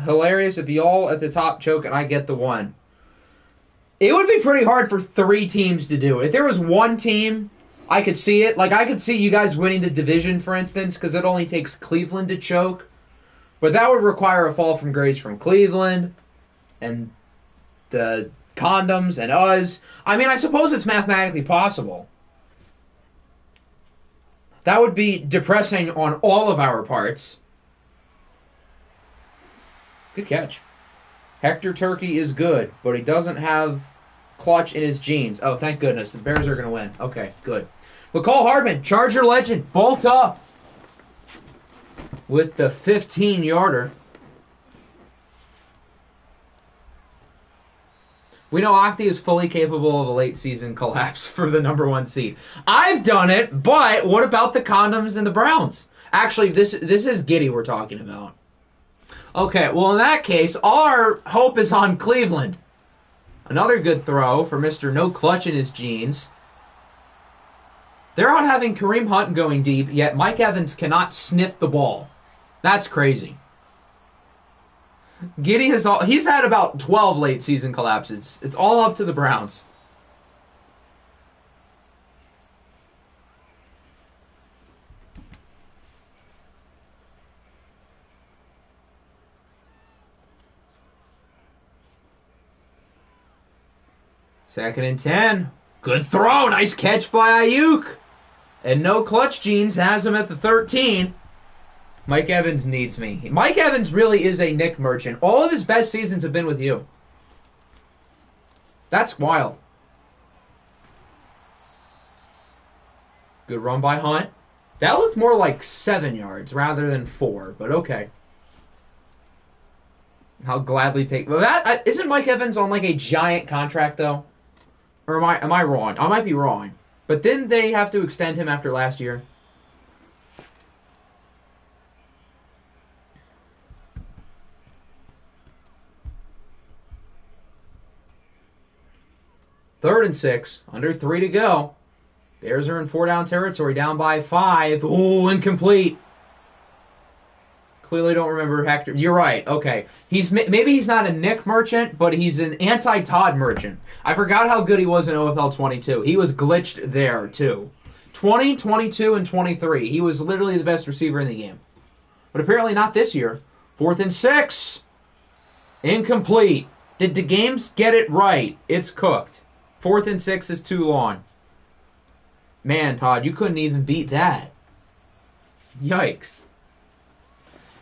Hilarious if y'all at the top choke and I get the 1. It would be pretty hard for 3 teams to do it. If there was 1 team, I could see it. Like, I could see you guys winning the division, for instance, because it only takes Cleveland to choke. But that would require a fall from grace from Cleveland and the condoms and us. I mean, I suppose it's mathematically possible. That would be depressing on all of our parts. Good catch. Hector Turkey is good, but he doesn't have clutch in his genes. Oh, thank goodness. The Bears are going to win. Okay, good. McCall Hardman, Charger legend, bolt up with the 15-yarder. We know Octi is fully capable of a late-season collapse for the number 1 seed. I've done it, but what about the condoms and the Browns? Actually, this is Giddy we're talking about. Okay, well, in that case, all our hope is on Cleveland. Another good throw for Mr. No Clutch in his jeans. They're out having Kareem Hunt going deep, yet Mike Evans cannot sniff the ball. That's crazy. Giddy he's had about 12 late season collapses. It's all up to the Browns. Second and 10. Good throw. Nice catch by Ayuk. And no clutch genes has him at the 13. Mike Evans needs me. Mike Evans really is a Nick merchant. All of his best seasons have been with you. That's wild. Good run by Hunt. That looked more like 7 yards rather than 4, but okay. I'll gladly take... Well, that isn't Mike Evans on like a giant contract, though? Or am I wrong? I might be wrong. But didn't they have to extend him after last year? Third and 6. Under 3 to go. Bears are in 4-down territory, down by 5. Ooh, incomplete. Clearly don't remember Hector. You're right. Okay. Maybe he's not a Nick merchant, but he's an anti-Todd merchant. I forgot how good he was in OFL 22. He was glitched there, too. 20, 22, and 23. He was literally the best receiver in the game. But apparently not this year. 4th and 6. Incomplete. Did the games get it right? It's cooked. 4th and 6 is too long. Man, Todd, you couldn't even beat that. Yikes.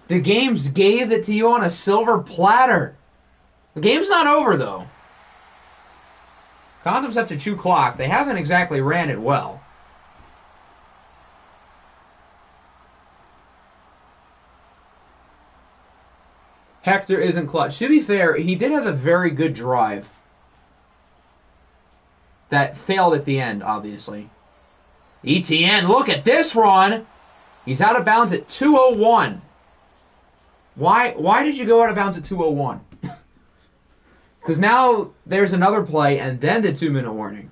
The games gave it to you on a silver platter. The game's not over, though. Condoms have to chew clock. They haven't exactly ran it well. Hector isn't clutch. To be fair, he did have a very good drive. That failed at the end, obviously. ETN, look at this run. He's out of bounds at 2:01. Why did you go out of bounds at 2:01? Because now there's another play and then the 2-minute warning.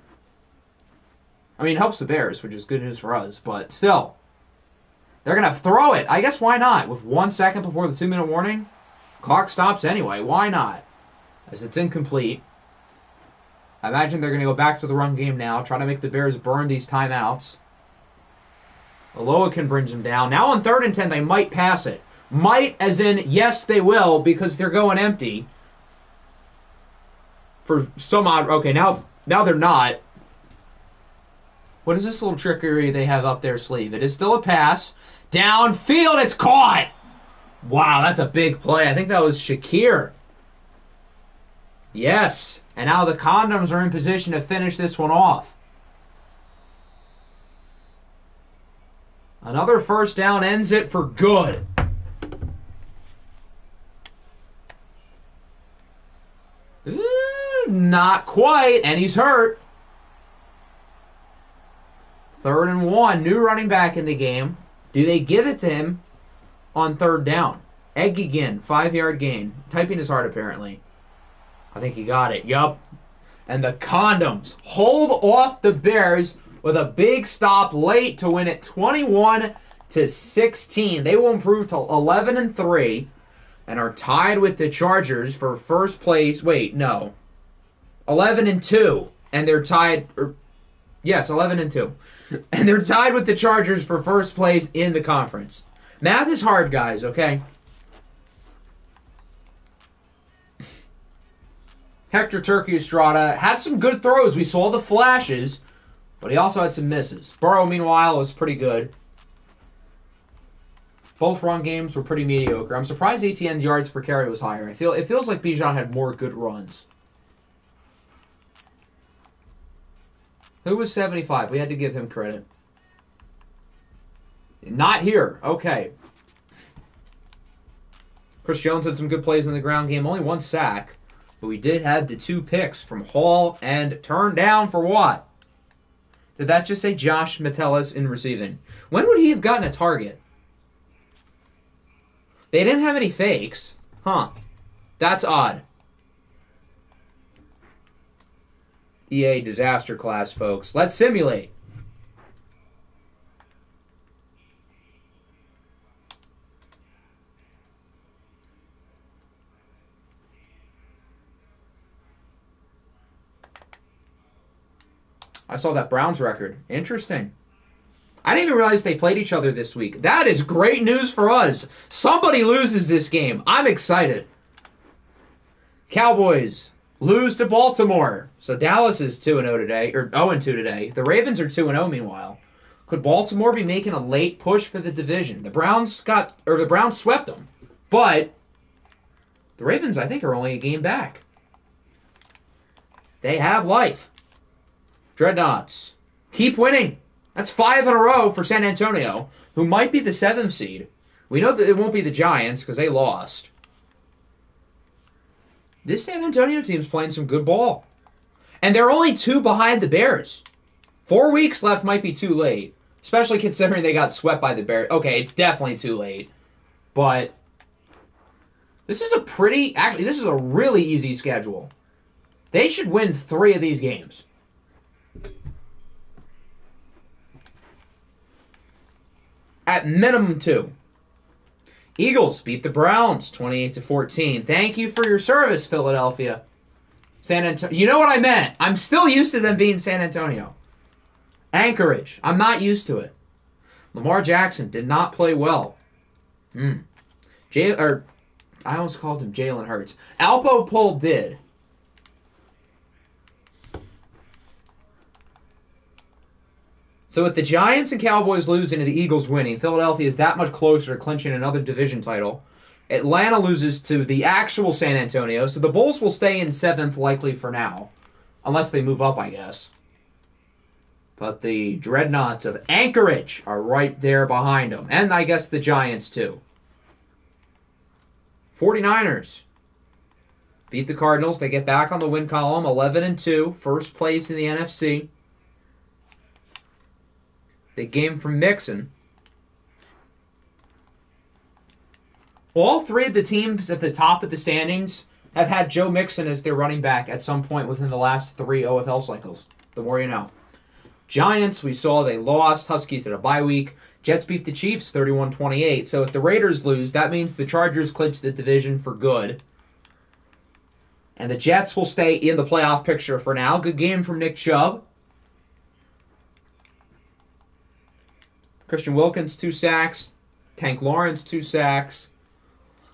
I mean, it helps the Bears, which is good news for us, but still. They're going to throw it. I guess why not? With 1 second before the 2-minute warning, clock stops anyway. Why not? As it's incomplete. I imagine they're going to go back to the run game now, try to make the Bears burn these timeouts. Aloha brings them down. Now on 3rd and 10, they might pass it. Might, as in, yes, they will, because they're going empty. For some odd... Okay, now they're not. What is this little trickery they have up their sleeve? It is still a pass. Downfield, it's caught! Wow, that's a big play. I think that was Shakir. Yes. And now the Condoms are in position to finish this one off. Another first down ends it for good. Not quite, and he's hurt. 3rd and 1, new running back in the game. Do they give it to him on 3rd down? Egg again, 5-yard gain. Typing is hard, apparently. I think he got it. Yup. And the Condoms hold off the Bears with a big stop late to win it 21-16. They will improve to 11-3 and are tied with the Chargers for first place. Wait, no. 11-2, and they're tied. Yes, 11-2, and they're tied with the Chargers for first place in the conference. Math is hard, guys. Okay. Hector Turkey Estrada had some good throws. We saw the flashes, but he also had some misses. Burrow, meanwhile, was pretty good. Both run games were pretty mediocre. I'm surprised ETN's yards per carry was higher. It feels like Bijan had more good runs. Who was 75? We had to give him credit. Not here. Okay. Chris Jones had some good plays in the ground game. Only 1 sack. But we did have the 2 picks from Hall and turned down for what? Did that just say Josh Metellus in receiving? When would he have gotten a target? They didn't have any fakes. Huh. That's odd. EA disaster class, folks. Let's simulate. saw that Browns record. Interesting. I didn't even realize they played each other this week. That is great news for us. Somebody loses this game. I'm excited. Cowboys lose to Baltimore. So Dallas is 2-0 today, or 0-2 today. The Ravens are 2-0 meanwhile. Could Baltimore be making a late push for the division? The Browns swept them. But the Ravens, I think, are only a game back. They have life. Dreadnoughts. Keep winning. That's 5 in a row for San Antonio, who might be the 7th seed. We know that it won't be the Giants because they lost. This San Antonio team's playing some good ball. And they're only 2 behind the Bears. 4 weeks left might be too late, especially considering they got swept by the Bears. Okay, it's definitely too late. But this is this is a really easy schedule. They should win 3 of these games. At minimum 2. Eagles beat the Browns 28-14. Thank you for your service, Philadelphia. San Antonio. You know what I meant. I'm still used to them being San Antonio. Anchorage. I'm not used to it. Lamar Jackson did not play well. I almost called him Jalen Hurts. Alpo Pull did. So with the Giants and Cowboys losing and the Eagles winning, Philadelphia is that much closer to clinching another division title. Atlanta loses to the actual San Antonio, so the Bulls will stay in 7th likely for now. Unless they move up, I guess. But the Dreadnoughts of Anchorage are right there behind them. And I guess the Giants, too. 49ers beat the Cardinals. They get back on the win column, 11-2. First place in the NFC. Big game from Mixon. All 3 of the teams at the top of the standings have had Joe Mixon as their running back at some point within the last 3 OFL cycles. The more you know. Giants, we saw they lost. Huskies had a bye week. Jets beat the Chiefs 31-28. So if the Raiders lose, that means the Chargers clinch the division for good. And the Jets will stay in the playoff picture for now. Good game from Nick Chubb. Christian Wilkins, 2 sacks. Tank Lawrence, 2 sacks.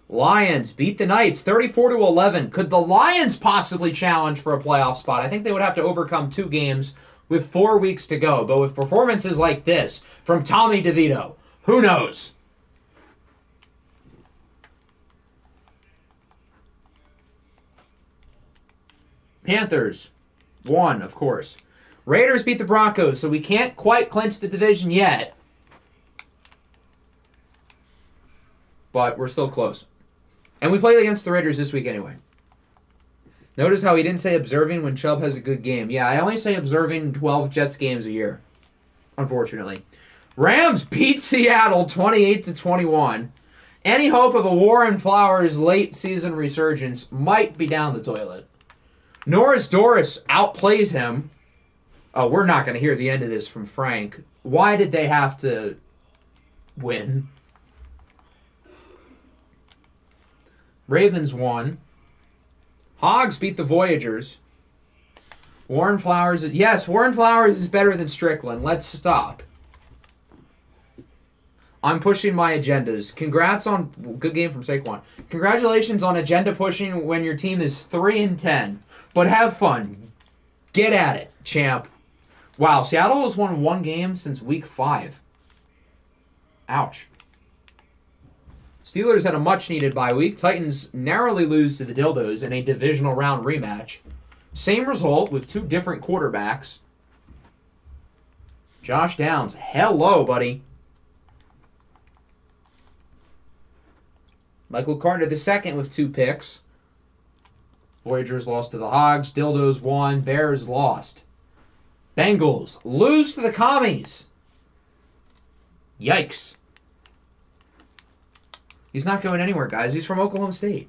Lions beat the Knights 34-11. Could the Lions possibly challenge for a playoff spot? I think they would have to overcome 2 games with 4 weeks to go. But with performances like this from Tommy DeVito, who knows? Panthers won, of course. Raiders beat the Broncos, so we can't quite clinch the division yet. But we're still close. And we played against the Raiders this week anyway. Notice how he didn't say observing when Chubb has a good game. Yeah, I only say observing 12 Jets games a year, unfortunately. Rams beat Seattle 28-21. Any hope of a Warren Flowers late season resurgence might be down the toilet. Norris Doris outplays him. Oh, we're not going to hear the end of this from Frank. Why did they have to win? Ravens won. Hogs beat the Voyagers. Warren Flowers is better than Strickland. Let's stop. I'm pushing my agendas. Congrats on good game from Saquon. Congratulations on agenda pushing when your team is 3-10. But have fun. Get at it, champ. Wow, Seattle has won 1 game since week 5. Ouch. Steelers had a much-needed bye week. Titans narrowly lose to the Dildos in a divisional round rematch. Same result with 2 different quarterbacks. Josh Downs, hello, buddy. Michael Carter II with 2 picks. Voyagers lost to the Hogs. Dildos won. Bears lost. Bengals lose to the Commies. Yikes. He's not going anywhere, guys. He's from Oklahoma State.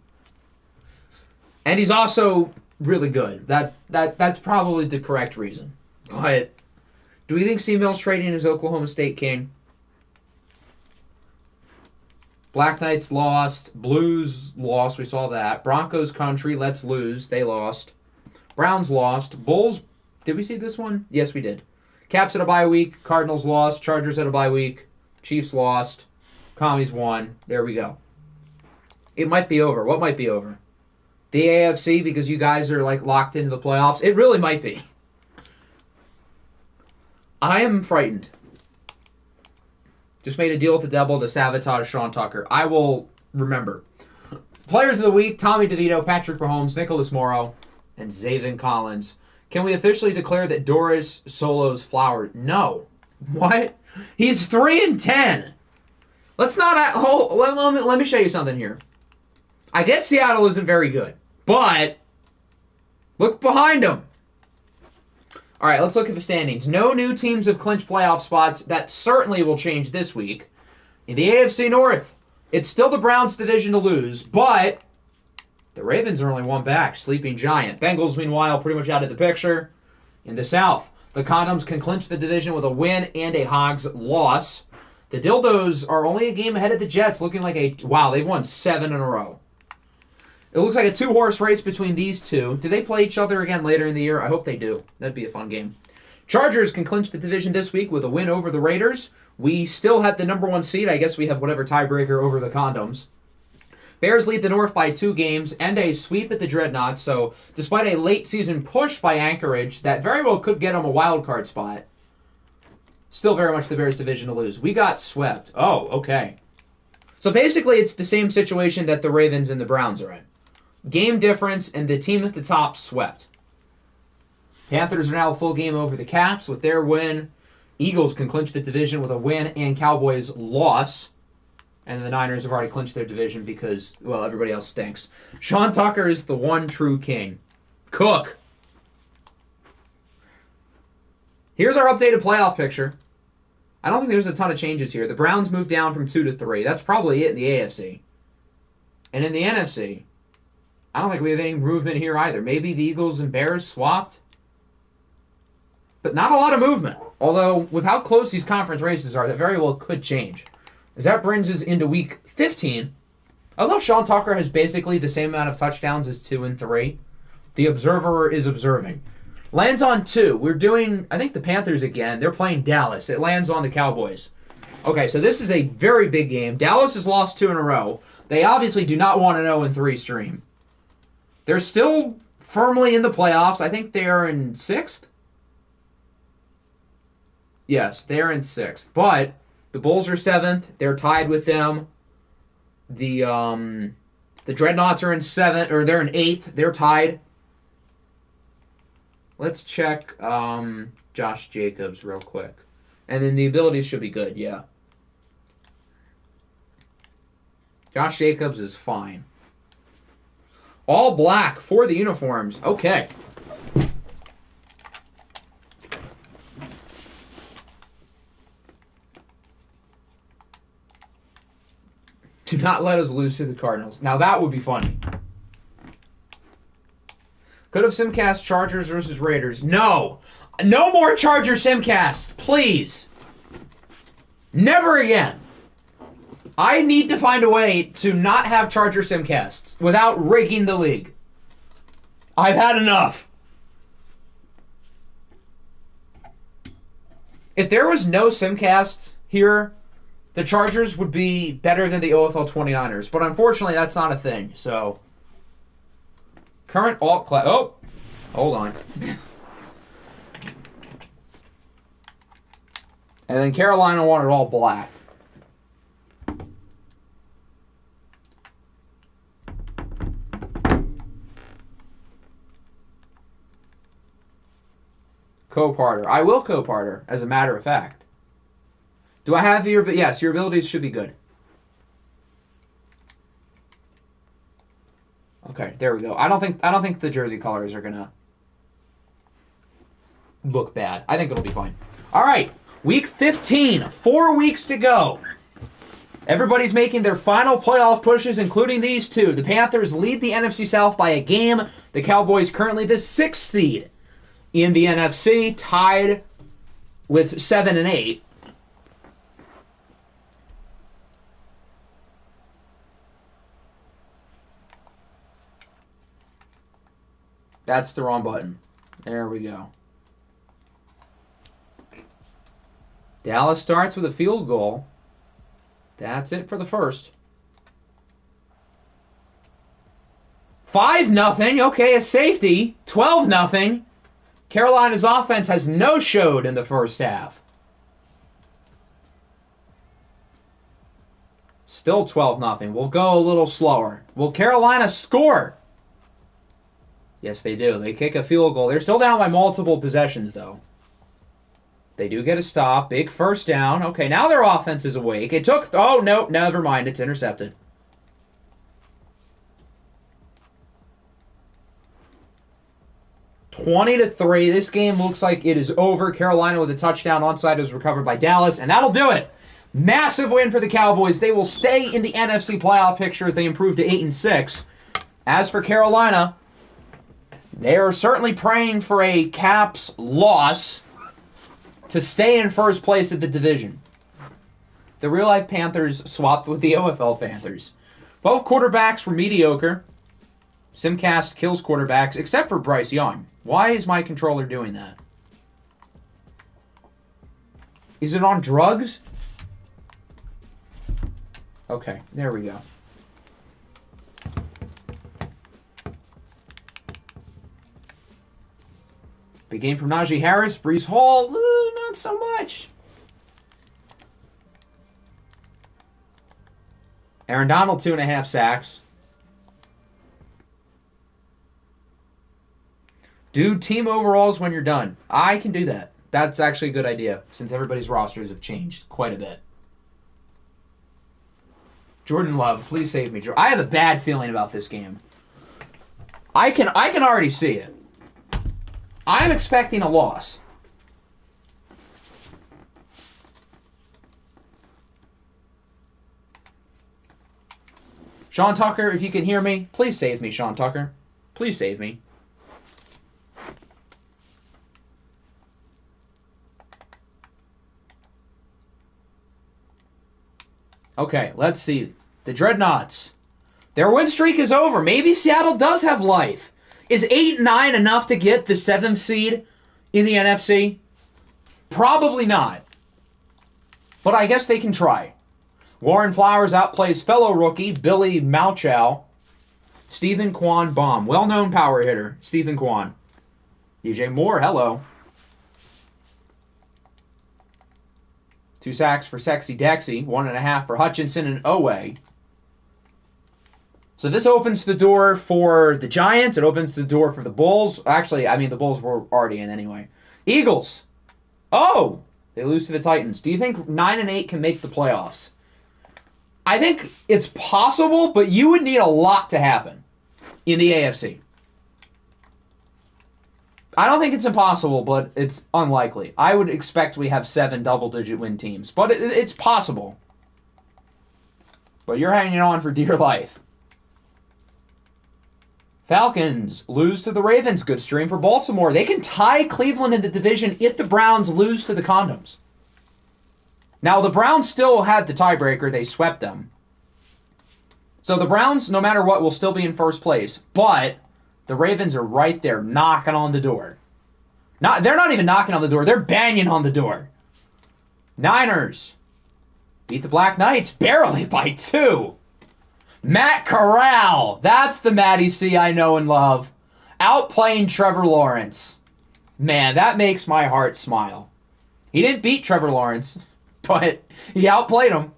And he's also really good. That's probably the correct reason. But do we think C. Mills trading is Oklahoma State king? Black Knights lost. Blues lost. We saw that. Broncos country, let's lose. They lost. Browns lost. Bulls Did we see this one? Yes, we did. Caps had a bye week. Cardinals lost. Chargers had a bye week. Chiefs lost. Commies won. There we go. It might be over. What might be over? The AFC, because you guys are like locked into the playoffs? It really might be. I am frightened. Just made a deal with the devil to sabotage Sean Tucker. I will remember. Players of the week, Tommy DeVito, Patrick Mahomes, Nicholas Morrow, and Zaven Collins. Can we officially declare that Doris Solo's flowered? No. What? He's 3-10. Let's not... let me show you something here. I get Seattle isn't very good, but look behind them. All right, let's look at the standings. No new teams have clinched playoff spots. That certainly will change this week. In the AFC North, it's still the Browns' division to lose, but the Ravens are only one back. Sleeping giant. Bengals, meanwhile, pretty much out of the picture. In the South, the Condoms can clinch the division with a win and a Hogs loss. The Dildos are only a game ahead of the Jets, looking like a... Wow, they've won 7 in a row. It looks like a 2-horse race between these two. Do they play each other again later in the year? I hope they do. That'd be a fun game. Chargers can clinch the division this week with a win over the Raiders. We still have the number 1 seed. I guess we have whatever tiebreaker over the Condoms. Bears lead the North by 2 games and a sweep at the Dreadnoughts. So despite a late season push by Anchorage, that very well could get them a wild card spot. Still very much the Bears division to lose. We got swept. Oh, okay. So basically it's the same situation that the Ravens and the Browns are in. Game difference, and the team at the top swept. Panthers are now a full game over the Caps with their win. Eagles can clinch the division with a win and Cowboys loss. And the Niners have already clinched their division because, well, everybody else stinks. Sean Tucker is the one true king. Cook. Here's our updated playoff picture. I don't think there's a ton of changes here. The Browns moved down from 2 to 3. That's probably it in the AFC. And in the NFC... I don't think we have any movement here either. Maybe the Eagles and Bears swapped. But not a lot of movement. Although, with how close these conference races are, that very well could change. As that brings us into week 15. Although Sean Tucker has basically the same amount of touchdowns as 2 and 3, the observer is observing. Lands on 2. We're doing, I think, the Panthers again. They're playing Dallas. It lands on the Cowboys. Okay, so this is a very big game. Dallas has lost 2 in a row. They obviously do not want an 0-3 stream. They're still firmly in the playoffs. I think they are in 6th. Yes, they are in 6th. But the Bulls are 7th. They're tied with them. The Dreadnoughts are in 7th, or they're in 8th. They're tied. Let's check Josh Jacobs real quick. And then the abilities should be good, yeah. Josh Jacobs is fine. All black for the uniforms. Okay. Do not let us lose to the Cardinals. Now that would be funny. Could have Simcast Chargers versus Raiders. No. No more Charger Simcast. Please. Never again. I need to find a way to not have Charger Simcasts without rigging the league. I've had enough. If there was no Simcast here, the Chargers would be better than the OFL 29ers. But unfortunately, that's not a thing. So, current alt class. Oh, hold on. And then Carolina wanted all black. Co-parter. I will co-parter, as a matter of fact. Do I have your... Yes, your abilities should be good. Okay, there we go. I don't think the jersey colors are gonna look bad. I think it'll be fine. All right, week 15. 4 weeks to go. Everybody's making their final playoff pushes, including these two. The Panthers lead the NFC South by a game. The Cowboys currently the 6th seed in the NFC, tied with 7 and 8. That's the wrong button. There we go. Dallas starts with a field goal. That's it for the first. 5-0. Okay, a safety. 12-0. Carolina's offense has no showed in the first half. Still 12-0. We'll go a little slower. Will Carolina score? Yes, they do. They kick a field goal. They're still down by multiple possessions, though. They do get a stop. Big first down. Okay, now their offense is awake. It took... Oh, no, never mind. It's intercepted. (20-3). This game looks like it is over. Carolina with a touchdown. Onside is recovered by Dallas, and that'll do it. Massive win for the Cowboys. They will stay in the NFC playoff picture as they improve to 8-6. As for Carolina, they are certainly praying for a Caps loss to stay in first place of the division. The real-life Panthers swapped with the OFL Panthers. Both quarterbacks were mediocre. Simcast kills quarterbacks, except for Bryce Young. Why is my controller doing that? Is it on drugs? Okay, there we go. Big game from Najee Harris. Breece Hall, not so much. Aaron Donald, 2.5 sacks. Do team overalls when you're done. I can do that. That's actually a good idea, since everybody's rosters have changed quite a bit. Jordan Love, please save me. I have a bad feeling about this game. I can already see it. I'm expecting a loss. Sean Tucker, if you can hear me, please save me, Sean Tucker. Please save me. Okay, let's see. The Dreadnoughts. Their win streak is over. Maybe Seattle does have life. Is 8-9 enough to get the 7th seed in the NFC? Probably not. But I guess they can try. Warren Flowers outplays fellow rookie Billy Malchow. Stephen Kwan Bomb. Well-known power hitter, Stephen Kwan. DJ Moore, hello. 2 sacks for Sexy Dexy. 1.5 for Hutchinson and Owe. So this opens the door for the Giants. It opens the door for the Bulls. Actually, I mean, the Bulls were already in anyway. Eagles. Oh! They lose to the Titans. Do you think 9-8 can make the playoffs? I think it's possible, but you would need a lot to happen in the AFC. I don't think it's impossible, but it's unlikely. I would expect we have 7 double-digit win teams, but it's possible. But you're hanging on for dear life. Falcons lose to the Ravens. Good stream for Baltimore. They can tie Cleveland in the division if the Browns lose to the Condoms. Now, the Browns still had the tiebreaker. They swept them. So the Browns, no matter what, will still be in first place. But the Ravens are right there knocking on the door. They're not even knocking on the door. They're banging on the door. Niners beat the Black Knights barely by 2. Matt Corral. That's the Matty C I know and love. Outplaying Trevor Lawrence. Man, that makes my heart smile. He didn't beat Trevor Lawrence, but he outplayed him.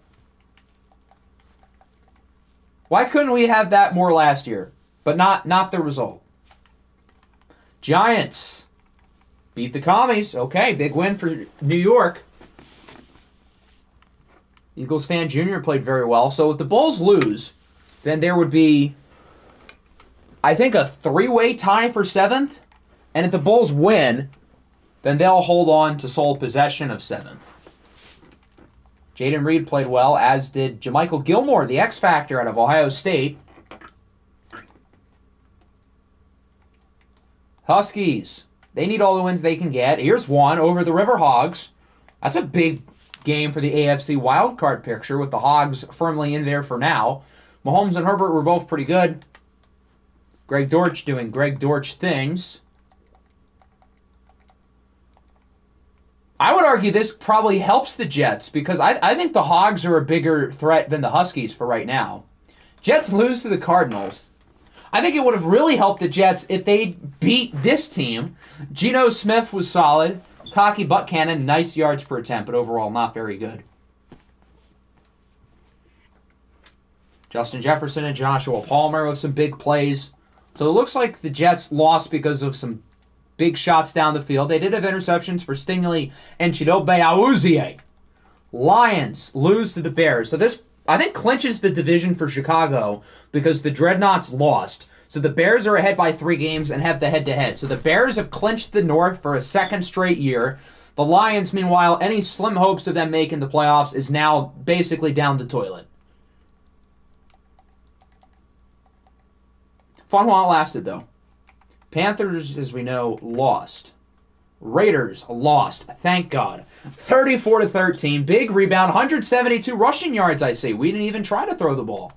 Why couldn't we have that more last year? But not the result. Giants beat the Commies. Okay, big win for New York. Eagles fan Jr. played very well. So if the Bulls lose, then there would be, I think, a 3-way tie for 7th. And if the Bulls win, then they'll hold on to sole possession of 7th. Jaden Reed played well, as did Jamichael Gilmore, the X Factor out of Ohio State. Huskies. They need all the wins they can get. Here's one over the River Hogs. That's a big game for the AFC wildcard picture with the Hogs firmly in there for now. Mahomes and Herbert were both pretty good. Greg Dortch doing Greg Dortch things. I would argue this probably helps the Jets because I think the Hogs are a bigger threat than the Huskies for right now. Jets lose to the Cardinals. I think it would have really helped the Jets if they beat this team. Geno Smith was solid. Cocky butt cannon, nice yards per attempt, but overall not very good. Justin Jefferson and Joshua Palmer with some big plays. So it looks like the Jets lost because of some big shots down the field. They did have interceptions for Stingley and Chidobe Awuzie. Lions lose to the Bears. So this, I think, clinches the division for Chicago because the Dreadnoughts lost. So the Bears are ahead by 3 games and have the head-to-head. So the Bears have clinched the North for a second straight year. The Lions, meanwhile, any slim hopes of them making the playoffs is now basically down the toilet. Fun while it lasted, though. Panthers, as we know, lost. Raiders lost. Thank God. 34-13. Big rebound. 172 rushing yards, I see. We didn't even try to throw the ball.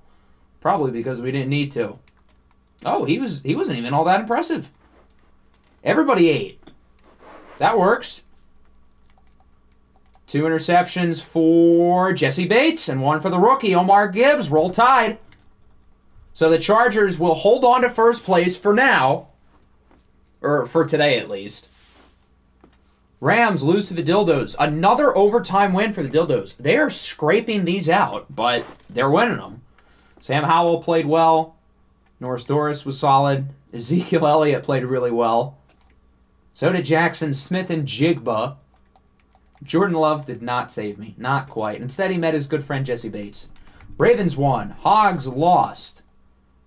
Probably because we didn't need to. Oh, he wasn't even all that impressive. Everybody ate. That works. 2 interceptions for Jesse Bates and 1 for the rookie, Omar Gibbs. Roll Tide. So the Chargers will hold on to first place for now. Or for today, at least. Rams lose to the Dildos. Another overtime win for the Dildos. They are scraping these out, but they're winning them. Sam Howell played well. Norris Doris was solid. Ezekiel Elliott played really well. So did Jackson Smith and Jigba. Jordan Love did not save me. Not quite. Instead, he met his good friend Jesse Bates. Ravens won. Hogs lost.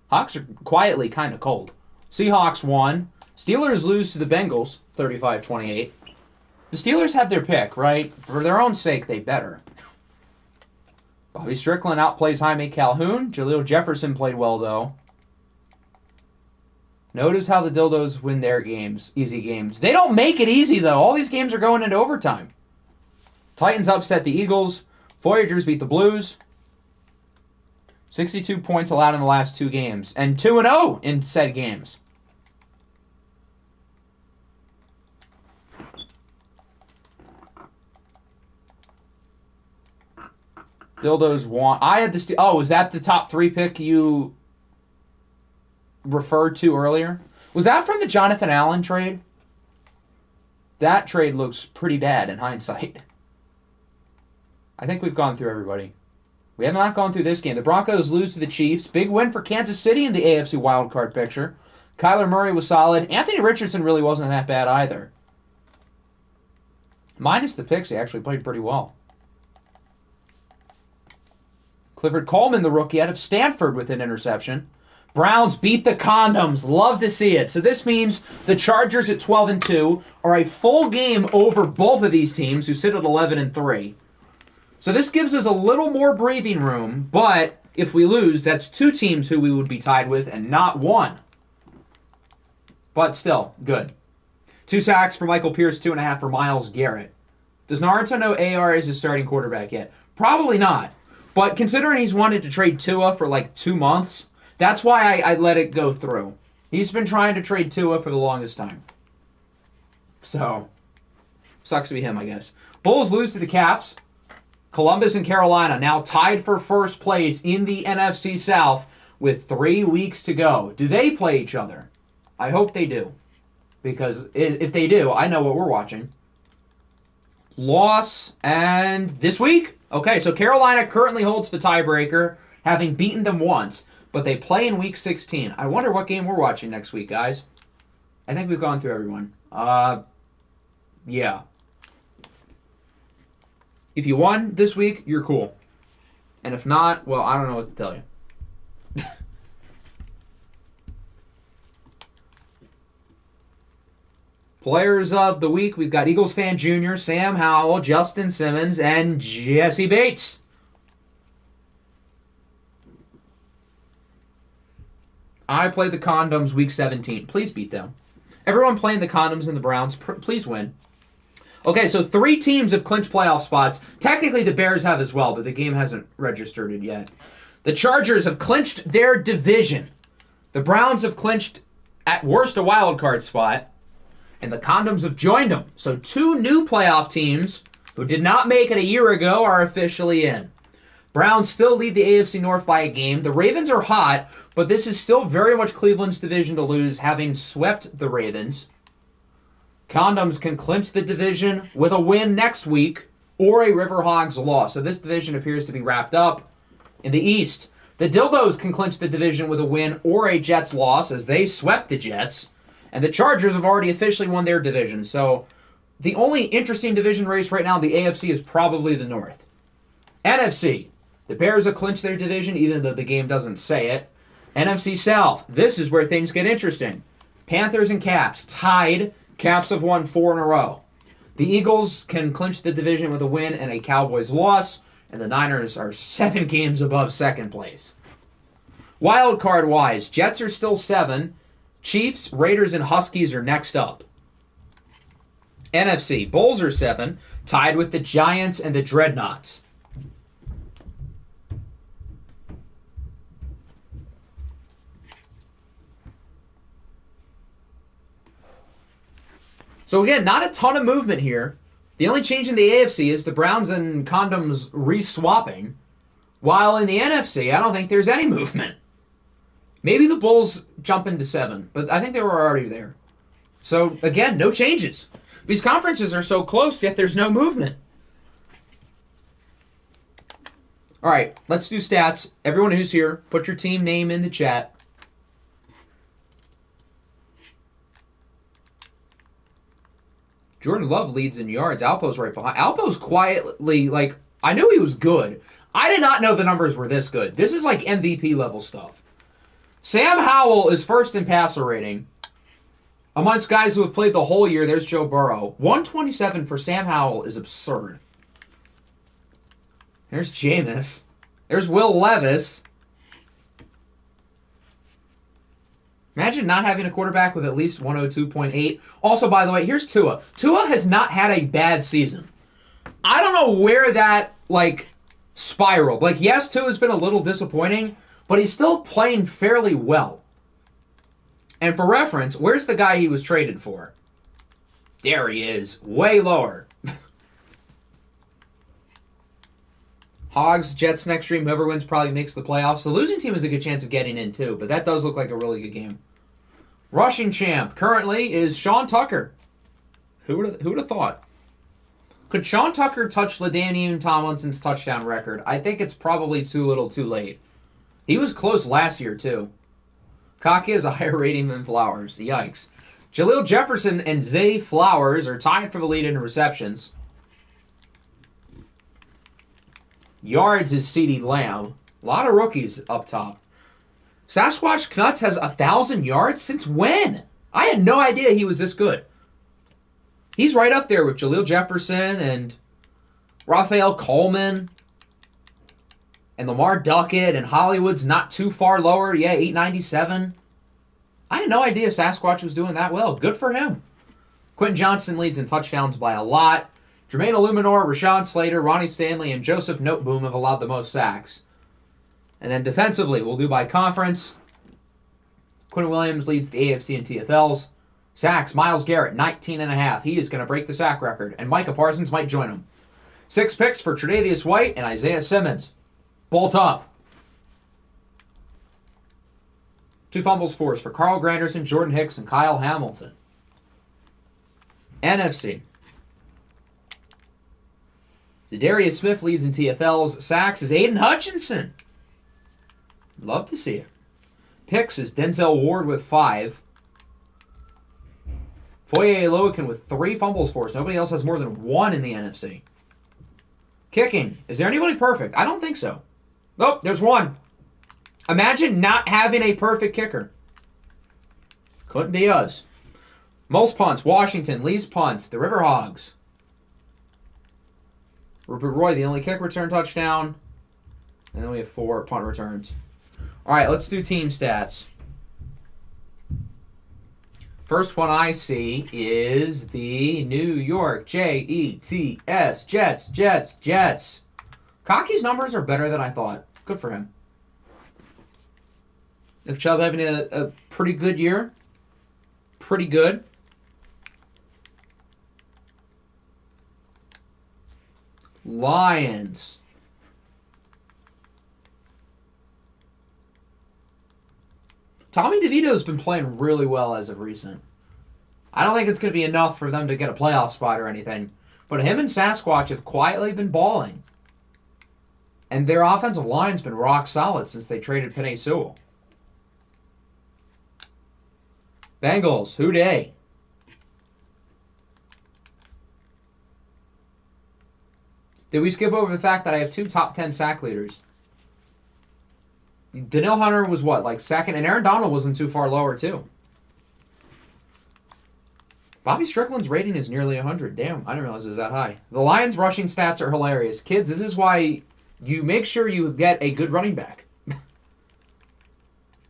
Hogs are quietly kind of cold. Seahawks won. Steelers lose to the Bengals, 35-28. The Steelers had their pick, right? For their own sake, they better. Bobby Strickland outplays Jaime Calhoun. Jaleel Jefferson played well, though. Notice how the Dildos win their games, easy games. They don't make it easy, though. All these games are going into overtime. Titans upset the Eagles. Voyagers beat the Blues. 62 points allowed in the last 2 games. And 2-0 in said games. Dildos won. I had the oh, is that the top 3 pick you referred to earlier? Was that from the Jonathan Allen trade? That trade looks pretty bad in hindsight. I think we've gone through everybody. We have not gone through this game. The Broncos lose to the Chiefs. Big win for Kansas City in the AFC wildcard picture. Kyler Murray was solid. Anthony Richardson really wasn't that bad either. Minus the picks, he actually played pretty well. Clifford Coleman, the rookie out of Stanford, with an interception. Browns beat the Condoms. Love to see it. So this means the Chargers at 12-2 are a full game over both of these teams, who sit at 11-3. So this gives us a little more breathing room, but if we lose, that's 2 teams who we would be tied with and not 1. But still, good. 2 sacks for Michael Pierce, 2.5 for Myles Garrett. Does Naruto know AR is his starting quarterback yet? Probably not. But considering he's wanted to trade Tua for like 2 months, that's why I let it go through. He's been trying to trade Tua for the longest time. So, sucks to be him, I guess. Bulls lose to the Caps. Columbus and Carolina now tied for first place in the NFC South with 3 weeks to go. Do they play each other? I hope they do. Because if they do, I know what we're watching. Loss and this week? Okay, so Carolina currently holds the tiebreaker, having beaten them once, but they play in Week 16. I wonder what game we're watching next week, guys. I think we've gone through everyone. Yeah. If you won this week, you're cool. And if not, well, I don't know what to tell you. Players of the week, we've got Eagles fan Jr., Sam Howell, Justin Simmons, and Jesse Bates. I played the Condoms Week 17. Please beat them. Everyone playing the Condoms and the Browns, please win. Okay, so 3 teams have clinched playoff spots. Technically, the Bears have as well, but the game hasn't registered it yet. The Chargers have clinched their division. The Browns have clinched, at worst, a wild card spot. and the Condoms have joined them. So 2 new playoff teams who did not make it a year ago are officially in. Browns still lead the AFC North by a game. The Ravens are hot, but this is still very much Cleveland's division to lose, having swept the Ravens. Condoms can clinch the division with a win next week or a Riverhogs loss. So this division appears to be wrapped up. In the East, the Dildos can clinch the division with a win or a Jets loss as they swept the Jets. And the Chargers have already officially won their division. So the only interesting division race right now in the AFC is probably the North. NFC, the Bears have clinched their division, even though the game doesn't say it. NFC South, this is where things get interesting. Panthers and Caps tied. Caps have won 4 in a row. The Eagles can clinch the division with a win and a Cowboys loss, and the Niners are 7 games above second place. Wild card wise, Jets are still 7. Chiefs, Raiders, and Huskies are next up. NFC, Bulls are 7, tied with the Giants and the Dreadnoughts. So again, not a ton of movement here. The only change in the AFC is the Browns and Condoms re-swapping. While in the NFC, I don't think there's any movement. Maybe the Bulls jump into 7, but I think they were already there. So again, no changes. These conferences are so close, yet there's no movement. All right, let's do stats. Everyone who's here, put your team name in the chat. Jordan Love leads in yards. Alpo's right behind. Alpo's quietly, I knew he was good. I did not know the numbers were this good. This is like MVP level stuff. Sam Howell is first in passer rating. Amongst guys who have played the whole year, there's Joe Burrow. 127 for Sam Howell is absurd. There's Jameis. There's Will Levis. Imagine not having a quarterback with at least 102.8. Also, by the way, here's Tua. Tua has not had a bad season. I don't know where that, spiraled. Yes, Tua's been a little disappointing, but he's still playing fairly well. And for reference, where's the guy he was traded for? There he is. Way lower. Hogs, Jets next stream. Whoever wins probably makes the playoffs. The losing team has a good chance of getting in, too. But that does look like a really good game. Rushing champ currently is Sean Tucker. Who would have thought? Could Sean Tucker touch LaDainian Tomlinson's touchdown record? I think it's probably too little too late. He was close last year, too. Kaki has a higher rating than Flowers. Yikes. Jaleel Jefferson and Zay Flowers are tied for the lead in receptions. Yards is CeeDee Lamb. A lot of rookies up top. Sasquatch Knuts has 1,000 yards? Since when? I had no idea he was this good. He's right up there with Jaleel Jefferson and Raphael Coleman and Lamar Duckett, and Hollywood's not too far lower. Yeah, 897. I had no idea Sasquatch was doing that well. Good for him. Quentin Johnson leads in touchdowns by a lot. Jermaine Illuminor, Rashawn Slater, Ronnie Stanley, and Joseph Noteboom have allowed the most sacks. And then defensively, we'll do by conference. Quinn Williams leads the AFC and TFLs. Sacks, Myles Garrett, 19.5. He is going to break the sack record, and Micah Parsons might join him. 6 picks for Tre'Davious White and Isaiah Simmons. Bolt up. 2 fumbles forced for Carl Granderson, Jordan Hicks, and Kyle Hamilton. NFC. Darius Smith leads in TFLs. Sacks is Aiden Hutchinson. Love to see it. Picks is Denzel Ward with 5. Foye Loikin with 3 fumbles forced. Nobody else has more than 1 in the NFC. Kicking. Is there anybody perfect? I don't think so. Nope, there's 1. Imagine not having a perfect kicker. Couldn't be us. Most punts, Washington. Least punts, the Riverhogs. Rupert Roy, the only kick return touchdown. And then we have 4 punt returns. All right, let's do team stats. First one I see is the New York Jets. Jets. Kaki's numbers are better than I thought. Good for him. Nick Chubb having a pretty good year. Pretty good. Lions. Tommy DeVito's been playing really well as of recent. I don't think it's going to be enough for them to get a playoff spot or anything. But him and Sasquatch have quietly been balling. And their offensive line's been rock solid since they traded Penei Sewell. Bengals, who dey? Did we skip over the fact that I have 2 top 10 sack leaders? Danielle Hunter was what, like second? And Aaron Donald wasn't too far lower, too. Bobby Strickland's rating is nearly 100. Damn, I didn't realize it was that high. The Lions' rushing stats are hilarious. Kids, this is why you make sure you get a good running back.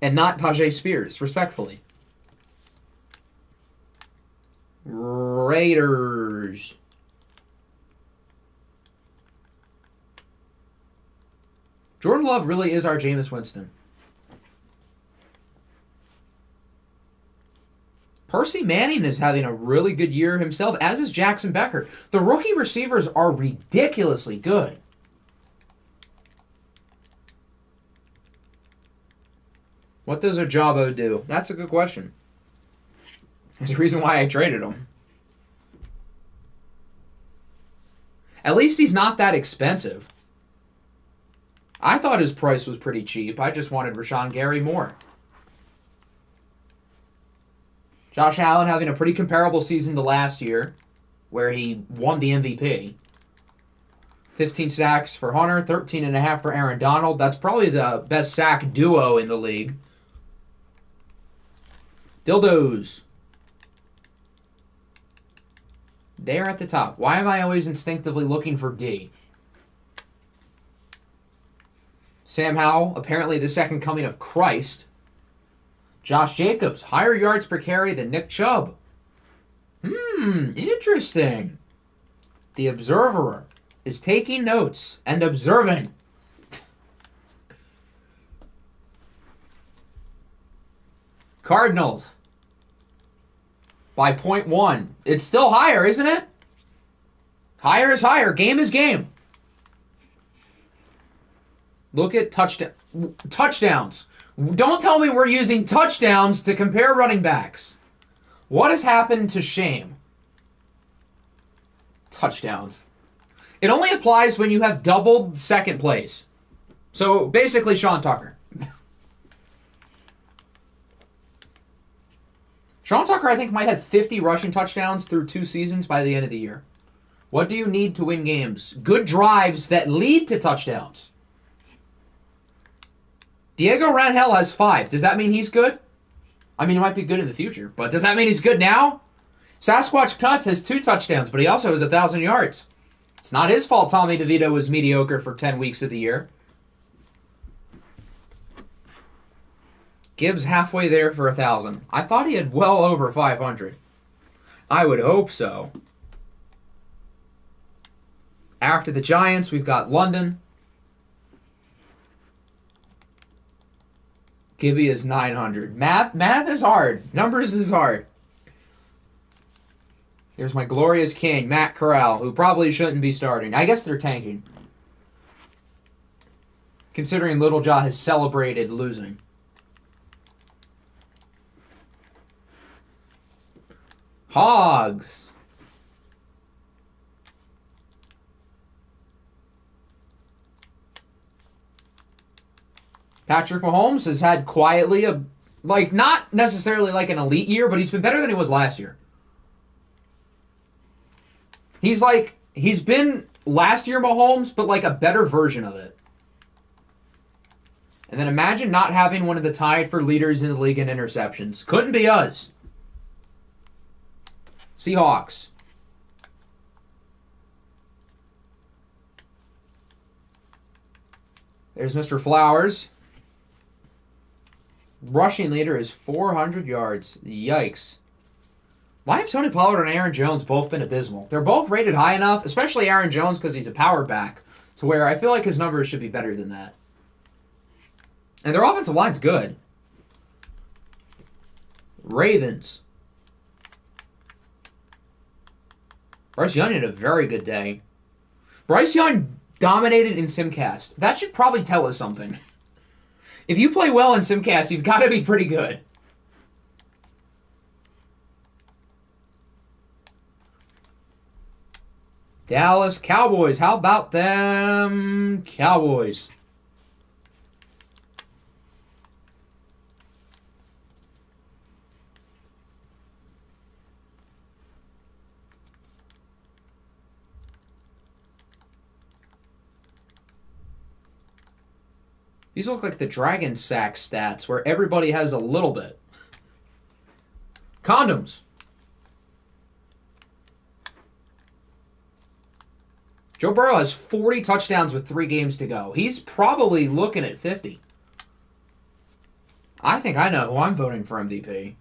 And not Tajay Spears, respectfully. Raiders. Jordan Love really is our Jameis Winston. Percy Manning is having a really good year himself, as is Jackson Becker. The rookie receivers are ridiculously good. What does Ojabo do? That's a good question. There's a reason why I traded him. At least he's not that expensive. I thought his price was pretty cheap. I just wanted Rashawn Gary more. Josh Allen having a pretty comparable season to last year, where he won the MVP. 15 sacks for Hunter, 13.5 for Aaron Donald. That's probably the best sack duo in the league. Dildos. They're at the top. Why am I always instinctively looking for D? Sam Howell, apparently the second coming of Christ. Josh Jacobs, higher yards per carry than Nick Chubb. Interesting. The Observer is taking notes and observing. Cardinals by 0.1. It's still higher, isn't it? Higher is higher. Game is game. Look at touchdowns. Don't tell me we're using touchdowns to compare running backs. What has happened to shame? Touchdowns. It only applies when you have doubled second place. So basically Sean Tucker. Sean Tucker, I think, might have 50 rushing touchdowns through 2 seasons by the end of the year. What do you need to win games? Good drives that lead to touchdowns. Diego Rangel has 5. Does that mean he's good? I mean, he might be good in the future, but does that mean he's good now? Sasquatch Cuts has 2 touchdowns, but he also has 1,000 yards. It's not his fault Tommy DeVito was mediocre for 10 weeks of the year. Gibbs halfway there for 1,000. I thought he had well over 500. I would hope so. After the Giants, we've got London. Gibby is 900. Math is hard. Numbers is hard. Here's my glorious king, Matt Corral, who probably shouldn't be starting. I guess they're tanking. Considering Little Jaw has celebrated losing. Hogs. Patrick Mahomes has had quietly not necessarily like an elite year, but he's been better than he was last year. He's been last year Mahomes, but like a better version of it. And then imagine not having one of the tied for leaders in the league in interceptions. Couldn't be us. Seahawks. There's Mr. Flowers. Rushing leader is 400 yards. Yikes. Why have Tony Pollard and Aaron Jones both been abysmal? They're both rated high enough, especially Aaron Jones because he's a power back, to where I feel like his numbers should be better than that. And their offensive line's good. Ravens. Bryce Young had a very good day. Bryce Young dominated in Simcast. That should probably tell us something. If you play well in Simcast, you've got to be pretty good. Dallas Cowboys. How about them Cowboys? These look like the Dragon Sack stats, where everybody has a little bit. Condoms. Joe Burrow has 40 touchdowns with 3 games to go. He's probably looking at 50. I think I know who I'm voting for MVP.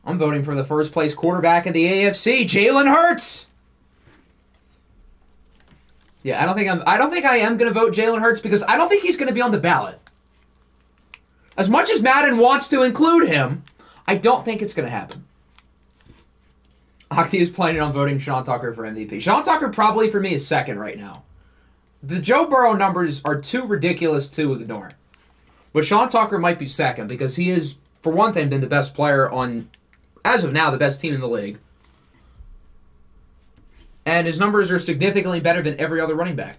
I'm voting for the first place quarterback in the AFC, Jalen Hurts. Yeah, I don't think I am going to vote Jalen Hurts because I don't think he's going to be on the ballot. As much as Madden wants to include him, I don't think it's going to happen. Octi is planning on voting Sean Tucker for MVP. Sean Tucker probably for me is second right now. The Joe Burrow numbers are too ridiculous to ignore. But Sean Tucker might be second because he is, for one thing, been the best player on, as of now, the best team in the league. And his numbers are significantly better than every other running back.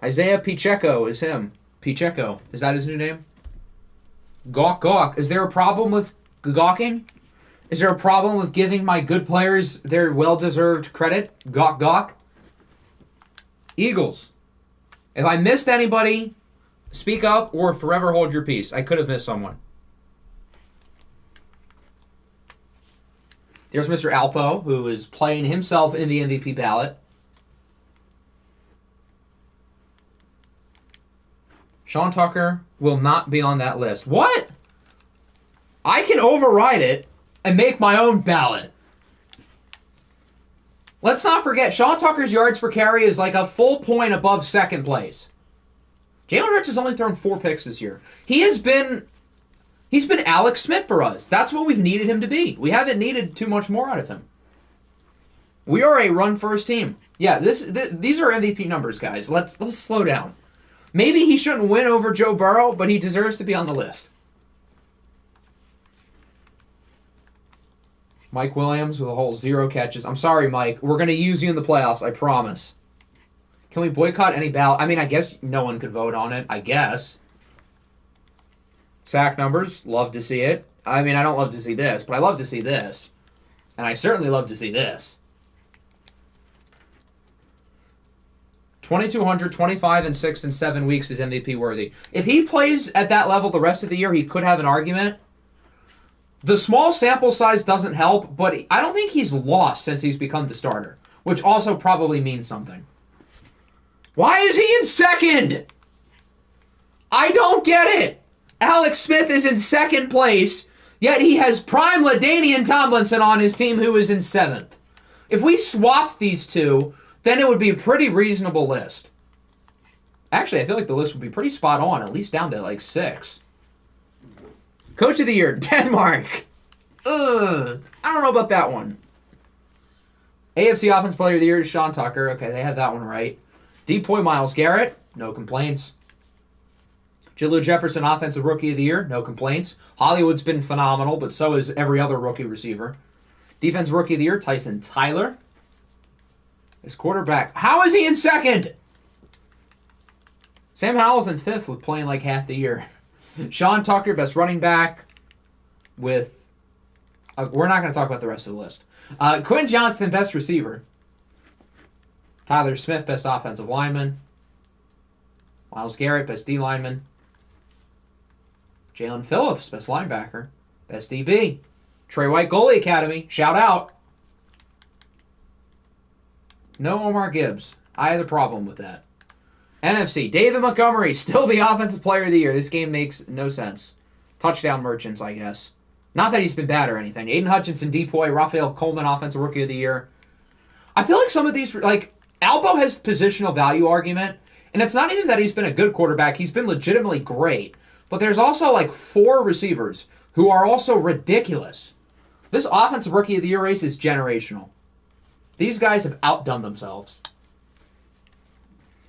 Isaiah Pacheco is him. Pacheco. Is that his new name? Gawk Gawk. Is there a problem with gawking? Is there a problem with giving my good players their well-deserved credit? Gawk Gawk. Eagles. If I missed anybody, speak up or forever hold your peace. I could have missed someone. There's Mr. Alpo, who is playing himself in the MVP ballot. Sean Tucker will not be on that list. What? I can override it and make my own ballot. Let's not forget, Sean Tucker's yards per carry is like a full point above second place. Jalen Hurts has only thrown 4 picks this year. He's been Alex Smith for us. That's what we've needed him to be. We haven't needed too much more out of him. We are a run-first team. Yeah, these are MVP numbers, guys. Let's slow down. Maybe he shouldn't win over Joe Burrow, but he deserves to be on the list. Mike Williams with a whole 0 catches. I'm sorry, Mike. We're going to use you in the playoffs, I promise. Can we boycott any ballot? I mean, I guess no one could vote on it, I guess. Sack numbers, love to see it. I mean, I don't love to see this, but I love to see this. And I certainly love to see this. 2,200, 25 and 6 and 7 weeks is MVP worthy. If he plays at that level the rest of the year, he could have an argument. The small sample size doesn't help, but I don't think he's lost since he's become the starter, which also probably means something. Why is he in second? I don't get it. Alex Smith is in second place, yet he has prime LaDainian Tomlinson on his team who is in 7th. If we swapped these two, then it would be a pretty reasonable list. Actually, I feel like the list would be pretty spot on, at least down to like 6. Coach of the Year, Denmark. I don't know about that one. AFC Offensive Player of the Year is Sean Tucker. Okay, they have that one right. Depoy Myles Garrett, no complaints. Jaleel Jefferson, Offensive Rookie of the Year, no complaints. Hollywood's been phenomenal, but so is every other rookie receiver. Defense Rookie of the Year, Tyson Tyler. His quarterback, how is he in second? Sam Howell's in 5th with playing like half the year. Sean Tucker, best running back with... we're not going to talk about the rest of the list. Quinn Johnston, best receiver. Tyler Smith, best offensive lineman. Myles Garrett, best D lineman. Jalen Phillips, best linebacker. Best DB. Trey White, Goalie Academy. Shout out. No Omar Gibbs. I had a problem with that. NFC, David Montgomery, still the Offensive Player of the Year. This game makes no sense. Touchdown merchants, I guess. Not that he's been bad or anything. Aiden Hutchinson, Depoy, Raphael Coleman, Offensive Rookie of the Year. I feel like some of these, like, Albo has positional value argument, and it's not even that he's been a good quarterback. He's been legitimately great. But there's also like 4 receivers who are also ridiculous. This offensive rookie of the year race is generational. These guys have outdone themselves.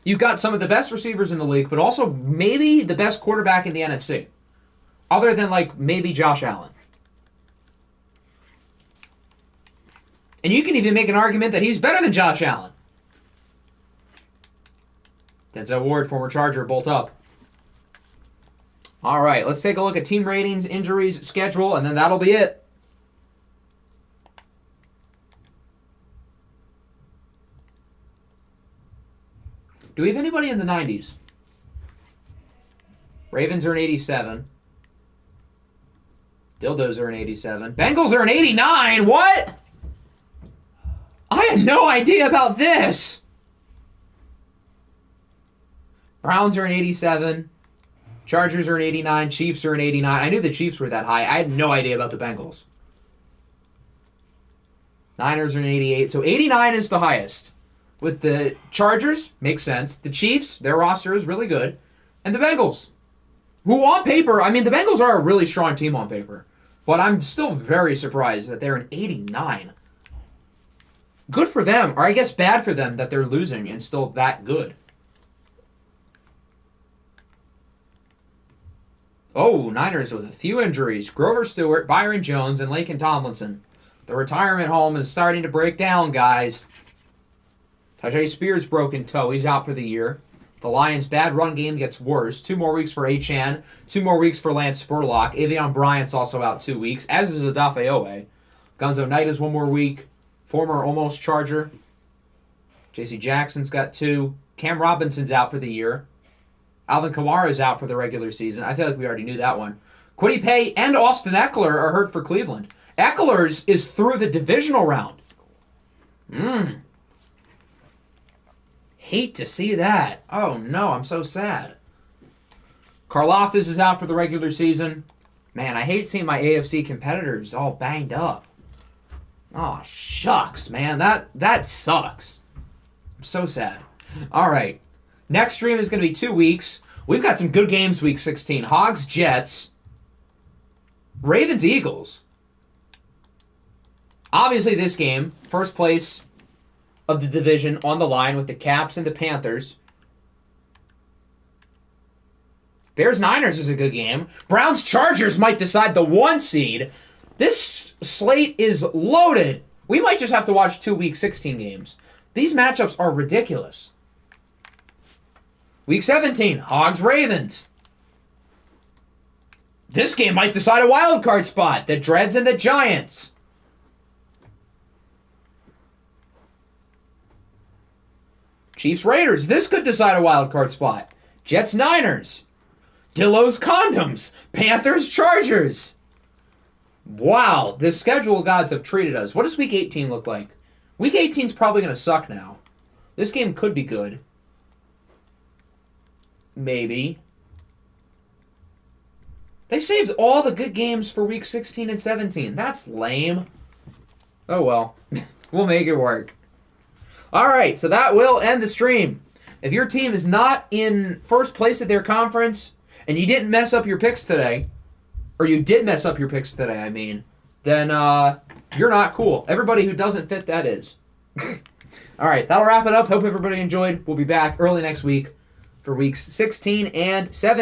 You've got some of the best receivers in the league, but also maybe the best quarterback in the NFC. Other than like maybe Josh Allen. And you can even make an argument that he's better than Josh Allen. Denzel Ward, former Charger, bolt up. All right, let's take a look at team ratings, injuries, schedule, and then that'll be it. Do we have anybody in the 90s? Ravens are an 87. Dildos are an 87. Bengals are an 89. What? I had no idea about this. Browns are an 87. Chargers are an 89. Chiefs are an 89. I knew the Chiefs were that high. I had no idea about the Bengals. Niners are an 88. So 89 is the highest. With the Chargers, makes sense. The Chiefs, their roster is really good. And the Bengals, who on paper, I mean, the Bengals are a really strong team on paper. But I'm still very surprised that they're an 89. Good for them, or I guess bad for them that they're losing and still that good. Oh, Niners with a few injuries. Grover Stewart, Byron Jones, and Laken Tomlinson. The retirement home is starting to break down, guys. Tajay Spears' broken toe. He's out for the year. The Lions' bad run game gets worse. 2 more weeks for Achane. 2 more weeks for Lance Spurlock. Avion Bryant's also out 2 weeks, as is Odafe Owe. Gonzo Knight is 1 more week. Former almost Charger. J.C. Jackson's got 2. Cam Robinson's out for the year. Alvin Kamara's out for the regular season. I feel like we already knew that one. Kwity Paye and Austin Eckler are hurt for Cleveland. Eckler's is through the divisional round. Hate to see that. Oh, no, I'm so sad. Karlaftis is out for the regular season. Man, I hate seeing my AFC competitors all banged up. Oh, shucks, man. That sucks. I'm so sad. All right. Next stream is going to be 2 weeks. We've got some good games week 16. Hogs, Jets. Ravens, Eagles. Obviously, this game, first place of the division on the line with the Caps and the Panthers. Bears-Niners is a good game. Browns-Chargers might decide the 1 seed. This slate is loaded. We might just have to watch 2 week 16 games. These matchups are ridiculous. Week 17, Hogs-Ravens. This game might decide a wild card spot. The Dreads and the Giants. Chiefs-Raiders. This could decide a wild card spot. Jets-Niners. Dillo's Condoms. Panthers-Chargers. Wow, the schedule gods have treated us. What does Week 18 look like? Week 18 is probably going to suck now. This game could be good. Maybe. They saved all the good games for Week 16 and 17. That's lame. Oh well. We'll make it work. Alright, so that will end the stream. If your team is not in first place at their conference, and you didn't mess up your picks today, or you did mess up your picks today, I mean, then you're not cool. Everybody who doesn't fit, that is. Alright, that'll wrap it up. Hope everybody enjoyed. We'll be back early next week for weeks 16 and 17.